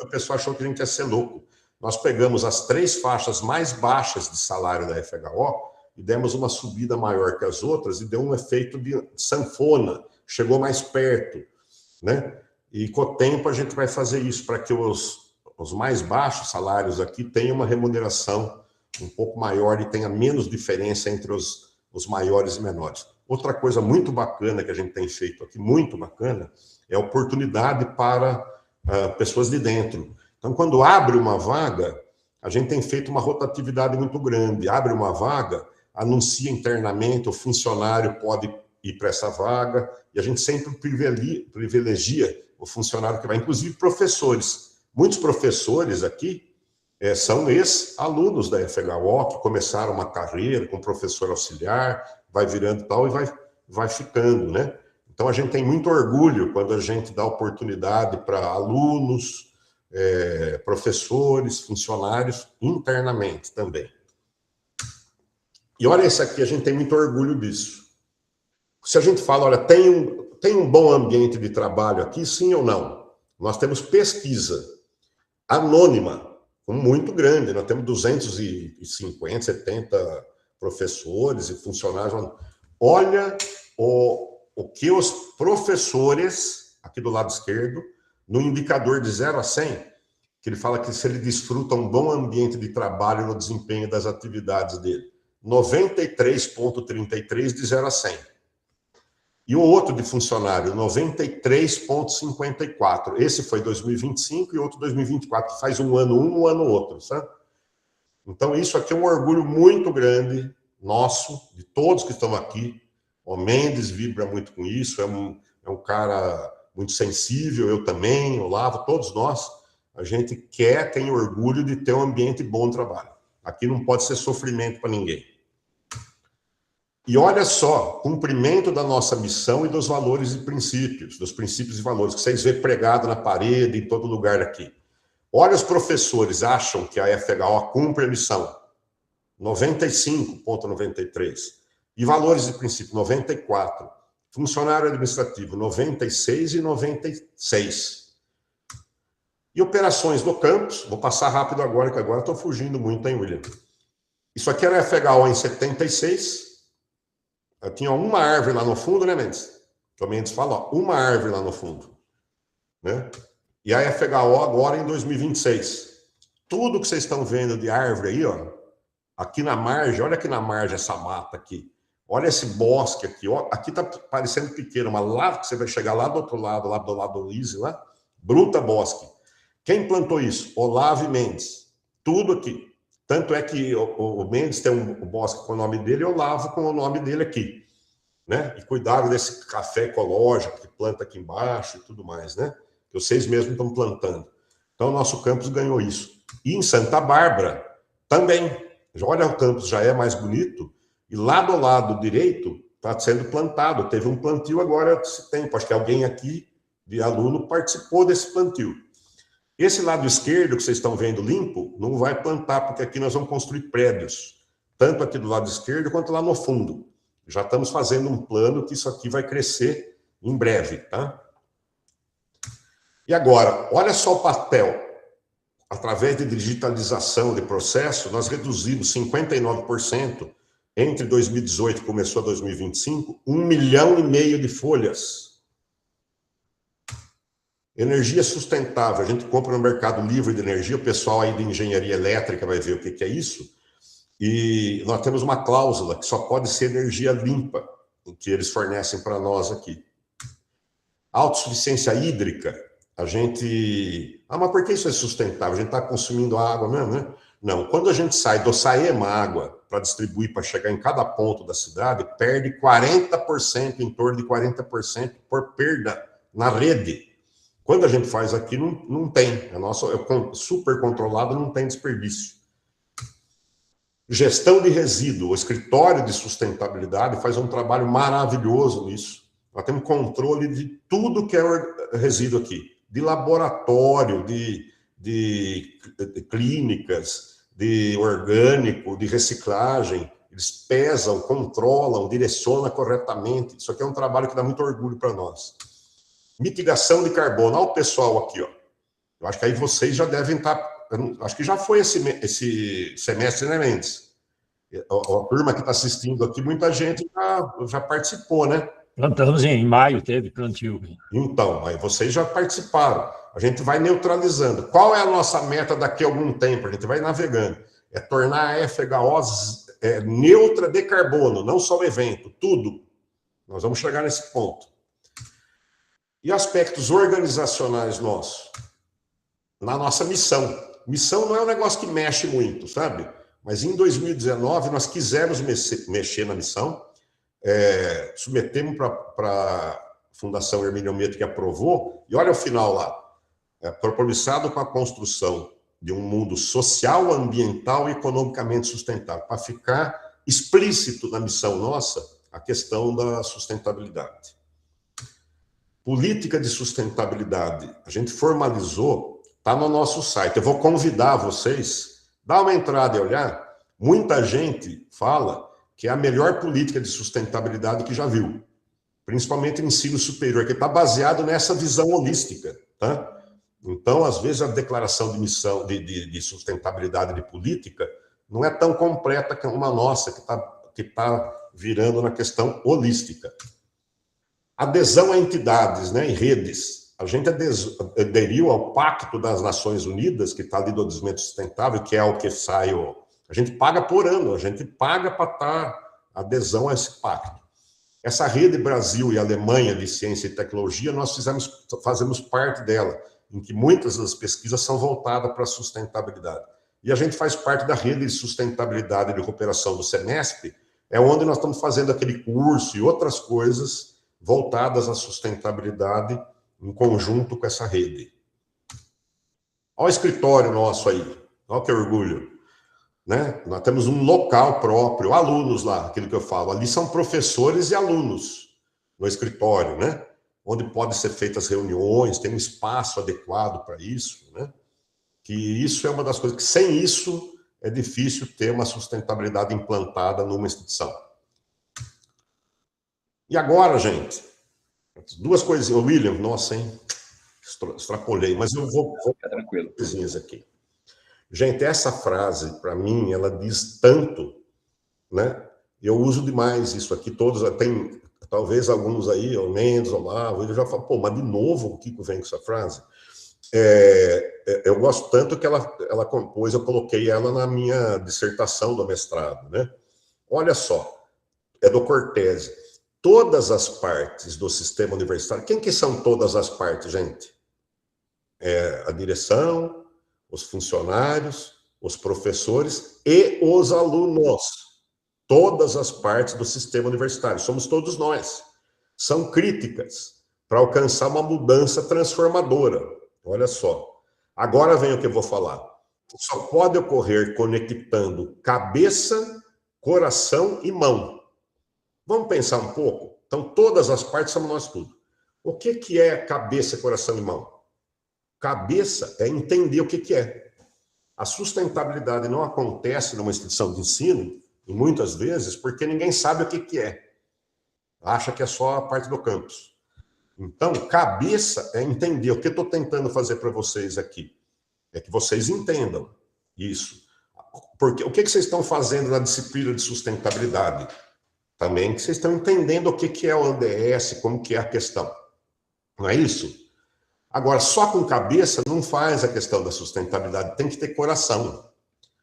o pessoal achou que a gente ia ser louco. Nós pegamos as 3 faixas mais baixas de salário da FHO e demos uma subida maior que as outras e deu um efeito de sanfona, chegou mais perto, né? E com o tempo a gente vai fazer isso para que os mais baixos salários aqui tenham uma remuneração um pouco maior e tenha menos diferença entre os maiores e menores. Outra coisa muito bacana que a gente tem feito aqui, muito bacana, é a oportunidade para pessoas de dentro. Então, quando abre uma vaga, a gente tem feito uma rotatividade muito grande. Abre uma vaga, anuncia internamente, o funcionário pode ir para essa vaga, e a gente sempre privilegia o funcionário que vai, inclusive professores. Muitos professores aqui são ex-alunos da FHO, que começaram uma carreira com professor auxiliar, vai virando tal e vai ficando, né? Então, a gente tem muito orgulho quando a gente dá oportunidade para alunos, professores, funcionários, internamente também. E olha esse aqui, a gente tem muito orgulho disso. Se a gente fala, olha, tem um bom ambiente de trabalho aqui, sim ou não? Nós temos pesquisa anônima, muito grande, nós temos 250, 70 professores e funcionários. Olha o que os professores, aqui do lado esquerdo, no indicador de 0 a 100, que ele fala que se ele desfruta um bom ambiente de trabalho no desempenho das atividades dele, 93,33 de 0 a 100. E o outro de funcionário, 93,54. Esse foi 2025 e outro 2024, que faz um ano outro, sabe? Então, isso aqui é um orgulho muito grande nosso, de todos que estão aqui. O Mendes vibra muito com isso, é um cara muito sensível, eu também, o Olavo, todos nós. A gente tem orgulho de ter um ambiente bom de trabalho. Aqui não pode ser sofrimento para ninguém. E olha só, cumprimento da nossa missão e dos valores e princípios, dos princípios e valores, que vocês vêem pregado na parede, em todo lugar aqui. Olha, os professores acham que a FHO cumpre a missão, 95,93. E valores e princípios, 94. Funcionário administrativo, 96 e 96. E operações do campus, vou passar rápido agora, que agora estou fugindo muito, hein, William? Isso aqui era a FHO em 76. Eu tinha uma árvore lá no fundo, né, Mendes? O Mendes fala, ó, uma árvore lá no fundo, né? E a FHO agora em 2026. Tudo que vocês estão vendo de árvore aí, ó, aqui na margem, olha aqui na margem essa mata aqui. Olha esse bosque aqui, ó, aqui tá parecendo pequeno, mas lá que você vai chegar lá do outro lado, lá do lado do Lise, lá, bruta bosque. Quem plantou isso? Olavo e Mendes. Tudo aqui. Tanto é que o Mendes tem um bosque com o nome dele e o Olavo com o nome dele aqui, né? E cuidado desse café ecológico que planta aqui embaixo e tudo mais, né? Que vocês mesmos estão plantando. Então, o nosso campus ganhou isso. E em Santa Bárbara, também. Olha, o campus já é mais bonito. E lá do lado direito está sendo plantado. Teve um plantio agora esse tempo. Acho que alguém aqui, de aluno, participou desse plantio. Esse lado esquerdo que vocês estão vendo limpo, não vai plantar, porque aqui nós vamos construir prédios. Tanto aqui do lado esquerdo quanto lá no fundo. Já estamos fazendo um plano que isso aqui vai crescer em breve, tá? E agora, olha só o papel. Através de digitalização de processo, nós reduzimos 59% entre 2018 e começou a 2025, 1,5 milhão de folhas. Energia sustentável, a gente compra no Mercado Livre de energia, o pessoal aí de engenharia elétrica vai ver o que é isso, e nós temos uma cláusula que só pode ser energia limpa, que eles fornecem para nós aqui. Autossuficiência hídrica, a gente... Ah, mas por que isso é sustentável? A gente está consumindo água mesmo, né? Não, quando a gente sai do Saema água para distribuir, para chegar em cada ponto da cidade, perde 40%, em torno de 40% por perda na rede. Quando a gente faz aqui, não tem. A nossa é super controlado, não tem desperdício. Gestão de resíduo. O escritório de sustentabilidade faz um trabalho maravilhoso nisso. Nós temos controle de tudo que é resíduo aqui. De laboratório, de clínicas, de orgânico, de reciclagem. Eles pesam, controlam, direcionam corretamente. Isso aqui é um trabalho que dá muito orgulho para nós. Mitigação de carbono. Olha o pessoal aqui, ó. Eu acho que aí vocês já devem estar... Acho que já foi esse semestre, né, Mendes? A turma que está assistindo aqui, muita gente já participou, né?
Plantamos em maio, teve plantio.
Então, aí vocês já participaram. A gente vai neutralizando. Qual é a nossa meta daqui a algum tempo? A gente vai navegando. É tornar a FHO neutra de carbono, não só o evento, tudo. Nós vamos chegar nesse ponto. E aspectos organizacionais nossos? Na nossa missão. Missão não é um negócio que mexe muito, sabe? Mas em 2019 nós quisemos mexer na missão, submetemos para a Fundação Hermínio Ometo, que aprovou, e olha o final lá. Compromissado com a construção de um mundo social, ambiental e economicamente sustentável, para ficar explícito na missão nossa a questão da sustentabilidade. Política de sustentabilidade, a gente formalizou, está no nosso site. Eu vou convidar vocês, dá uma entrada e olhar. Muita gente fala que é a melhor política de sustentabilidade que já viu, principalmente no ensino superior, que está baseado nessa visão holística, tá? Então, às vezes, a declaração de missão de sustentabilidade de política não é tão completa como uma nossa, que tá virando na questão holística. Adesão a entidades, né, em redes. A gente aderiu ao Pacto das Nações Unidas, que está ali do desenvolvimento sustentável, que é o que sai... A gente paga por ano, a gente paga para estar adesão a esse pacto. Essa rede Brasil e Alemanha de Ciência e Tecnologia, nós fazemos parte dela, em que muitas das pesquisas são voltadas para a sustentabilidade. E a gente faz parte da rede de sustentabilidade de cooperação do SEMESP, é onde nós estamos fazendo aquele curso e outras coisas voltadas à sustentabilidade em conjunto com essa rede. Olha o escritório nosso aí, olha que orgulho. Né? Nós temos um local próprio, alunos lá, aquilo que eu falo. Ali são professores e alunos no escritório, né? Onde podem ser feitas reuniões, tem um espaço adequado para isso, né? Que isso é uma das coisas que, sem isso, é difícil ter uma sustentabilidade implantada numa instituição. E agora, gente, duas coisinhas. William, nossa, hein? Extrapolei, mas eu vou
ficar tranquilo.
Coisinhas aqui. Gente, essa frase, para mim, ela diz tanto, né? Eu uso demais isso aqui, todos, tem talvez alguns aí, o Mendes, o Olavo, ele já fala, pô, mas de novo o Kiko vem com essa frase? Eu gosto tanto que ela compôs, eu coloquei ela na minha dissertação do mestrado, né? Olha só, é do Cortese. Todas as partes do sistema universitário, quem que são todas as partes, gente? A direção, os funcionários, os professores e os alunos. Todas as partes do sistema universitário, somos todos nós. São críticas para alcançar uma mudança transformadora. Olha só. Agora vem o que eu vou falar. Só pode ocorrer conectando cabeça, coração e mão. Vamos pensar um pouco? Então, todas as partes somos nós tudo. O que é cabeça, coração e mão? Cabeça é entender o que é. A sustentabilidade não acontece numa instituição de ensino, e muitas vezes, porque ninguém sabe o que é. Acha que é só a parte do campus. Então, cabeça é entender. O que eu estou tentando fazer para vocês aqui é que vocês entendam isso. Porque o que vocês estão fazendo na disciplina de sustentabilidade? Também que vocês estão entendendo o que é o ODS, como que é a questão. Não é isso? Agora, só com cabeça não faz a questão da sustentabilidade, tem que ter coração.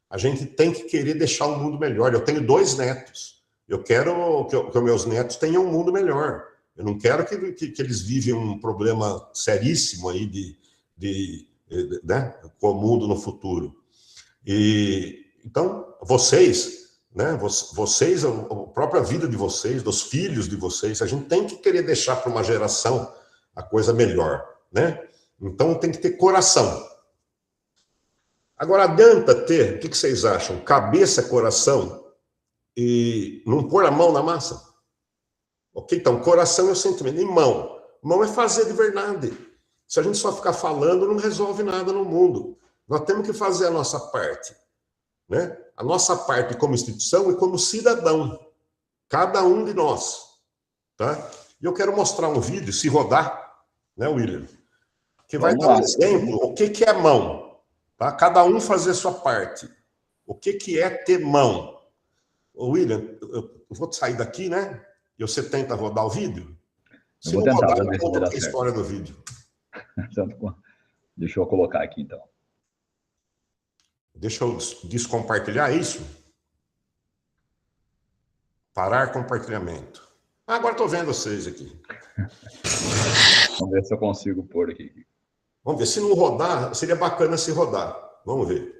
A gente tem que querer deixar o mundo melhor. Eu tenho 2 netos. Eu quero que os meus netos tenham um mundo melhor. Eu não quero que eles vivem um problema seríssimo aí né, com o mundo no futuro. Então, vocês, né, a própria vida de vocês, dos filhos de vocês, a gente tem que querer deixar para uma geração a coisa melhor, né? Então, tem que ter coração. Agora, adianta ter, o que vocês acham? Cabeça, coração e não pôr a mão na massa? Ok? Então, coração é o sentimento. E mão? Mão é fazer de verdade. Se a gente só ficar falando, não resolve nada no mundo. Nós temos que fazer a nossa parte, né? A nossa parte como instituição e como cidadão. Cada um de nós. Tá? E eu quero mostrar um vídeo, se rodar, né, William? Que vai dar um exemplo, o que é mão. Tá? Cada um fazer a sua parte. O que é ter mão? William, eu vou sair daqui, né? E você tenta rodar o vídeo? Se
eu vou tentar,
rodar, eu conto a história do vídeo.
Deixa eu colocar aqui, então.
Deixa eu descompartilhar isso. Parar compartilhamento. Agora estou vendo vocês aqui.
Vamos ver se eu consigo pôr aqui.
Vamos ver. Se não rodar, seria bacana se rodar. Vamos ver.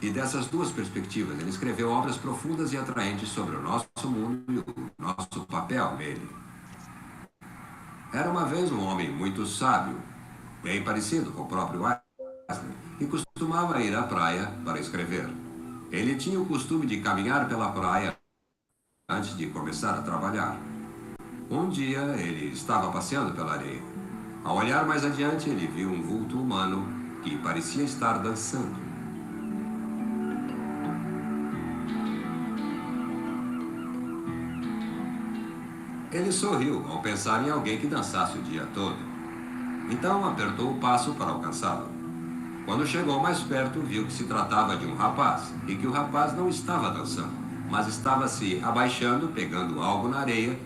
E dessas 2 perspectivas, ele escreveu obras profundas e atraentes sobre o nosso mundo e o nosso papel nele. Era uma vez um homem muito sábio, bem parecido com o próprio Einstein, e costumava ir à praia para escrever. Ele tinha o costume de caminhar pela praia antes de começar a trabalhar. Um dia, ele estava passeando pela areia. Ao olhar mais adiante, ele viu um vulto humano que parecia estar dançando. Ele sorriu ao pensar em alguém que dançasse o dia todo. Então apertou o passo para alcançá-lo. Quando chegou mais perto, viu que se tratava de um rapaz e que o rapaz não estava dançando, mas estava se abaixando, pegando algo na areia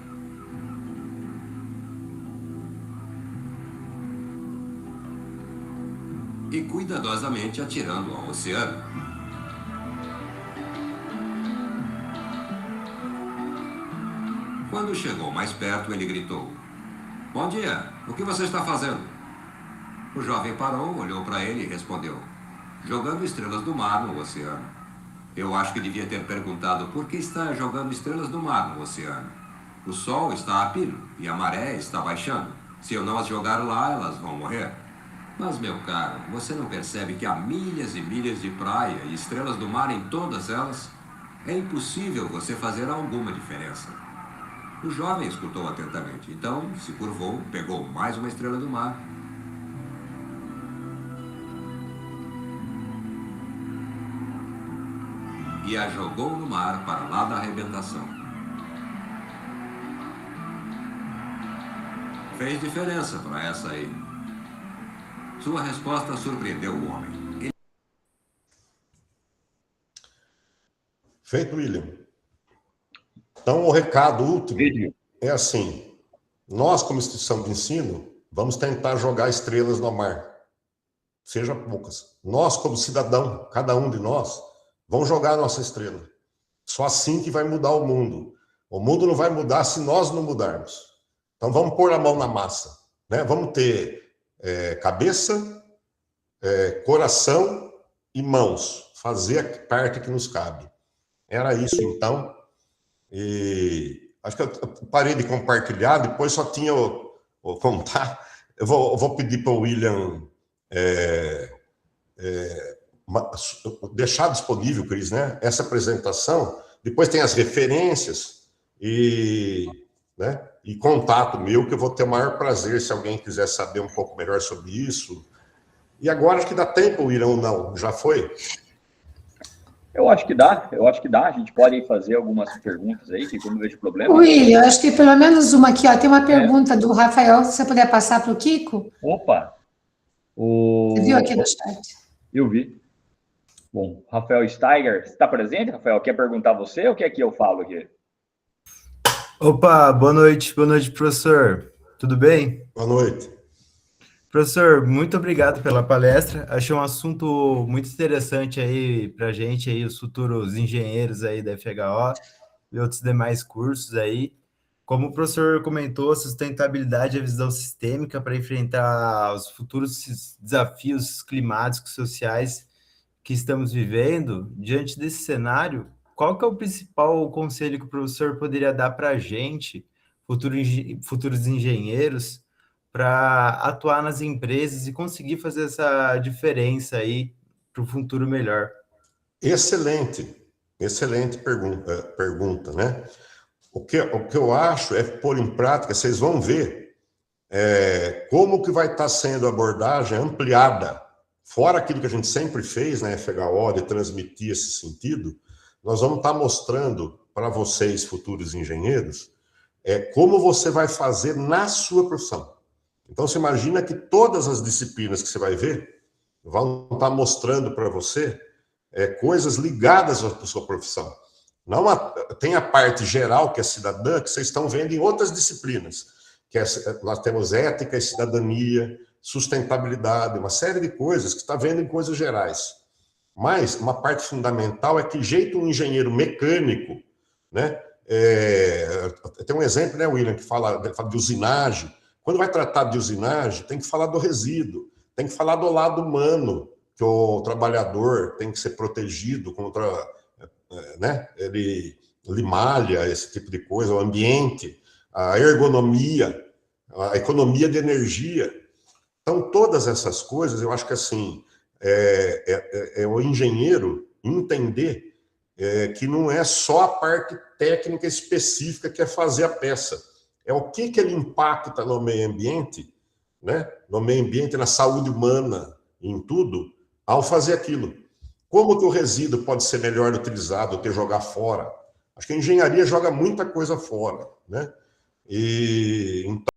e cuidadosamente atirando ao oceano. Quando chegou mais perto, ele gritou: "Bom dia, o que você está fazendo?" O jovem parou, olhou para ele e respondeu: "Jogando estrelas do mar no oceano." Eu acho que devia ter perguntado por que está jogando estrelas do mar no oceano. O sol está a pino e a maré está baixando. Se eu não as jogar lá, elas vão morrer. Mas, meu caro, você não percebe que há milhas e milhas de praia e estrelas do mar em todas elas? É impossível você fazer alguma diferença. O jovem escutou atentamente, então se curvou, pegou mais uma estrela do mar e a jogou no mar para lá da arrebentação. Fez diferença para essa aí. Sua resposta surpreendeu o homem.
Feito, William. Então, o recado último é assim: nós, como instituição de ensino, vamos tentar jogar estrelas no mar, seja poucas. Nós, como cidadão, cada um de nós, vamos jogar a nossa estrela. Só assim que vai mudar o mundo. O mundo não vai mudar se nós não mudarmos. Então, vamos pôr a mão na massa, né? Vamos ter cabeça, coração e mãos. Fazer a parte que nos cabe. Era isso, então. E acho que eu parei de compartilhar, depois só tinha o contar. Eu vou pedir para o William deixar disponível, Cris, né, essa apresentação. Depois tem as referências né, e contato meu, que eu vou ter o maior prazer se alguém quiser saber um pouco melhor sobre isso. E agora acho que dá tempo, Irão, não? Já foi?
Eu acho que dá. A gente pode fazer algumas perguntas aí, que eu não vejo problema.
William, eu acho que pelo menos uma aqui, ó. Tem uma pergunta do Rafael, se você puder passar para o Kiko.
Opa!
Você viu aqui no chat?
Eu vi. Bom, Rafael Steiger, está presente, Rafael? Quer perguntar você ou quer que eu falo aqui?
Opa, boa noite, professor. Tudo bem?
Boa noite.
Professor, muito obrigado pela palestra. Achei um assunto muito interessante aí para a gente, aí, os futuros engenheiros aí da FHO e outros demais cursos aí. Como o professor comentou, sustentabilidade é a visão sistêmica para enfrentar os futuros desafios climáticos e sociais que estamos vivendo. Diante desse cenário, qual que é o principal conselho que o professor poderia dar para a gente, futuros engenheiros, para atuar nas empresas e conseguir fazer essa diferença aí para o futuro melhor?
Excelente pergunta, né? O que eu acho é pôr em prática, vocês vão ver como que vai estar sendo a abordagem ampliada, fora aquilo que a gente sempre fez na FHO, de transmitir esse sentido. Nós vamos estar mostrando para vocês, futuros engenheiros, como você vai fazer na sua profissão. Então, você imagina que todas as disciplinas que você vai ver vão estar mostrando para você coisas ligadas à sua profissão. Não tem a parte geral, que é cidadã, que vocês estão vendo em outras disciplinas, que nós temos ética e cidadania, sustentabilidade, uma série de coisas que está vendo em coisas gerais. Mas uma parte fundamental é que jeito um engenheiro mecânico, né? Tem um exemplo, né, William, que fala de usinagem. Quando vai tratar de usinagem, tem que falar do resíduo, tem que falar do lado humano, que o trabalhador tem que ser protegido contra, né, ele malha, esse tipo de coisa, o ambiente, a ergonomia, a economia de energia. Então, todas essas coisas, eu acho que assim, o engenheiro entender que não é só a parte técnica específica que é fazer a peça. É o que ele impacta no meio ambiente, né? No meio ambiente, na saúde humana, em tudo, ao fazer aquilo. Como que o resíduo pode ser melhor utilizado do que jogar fora? Acho que a engenharia joga muita coisa fora, né? E então,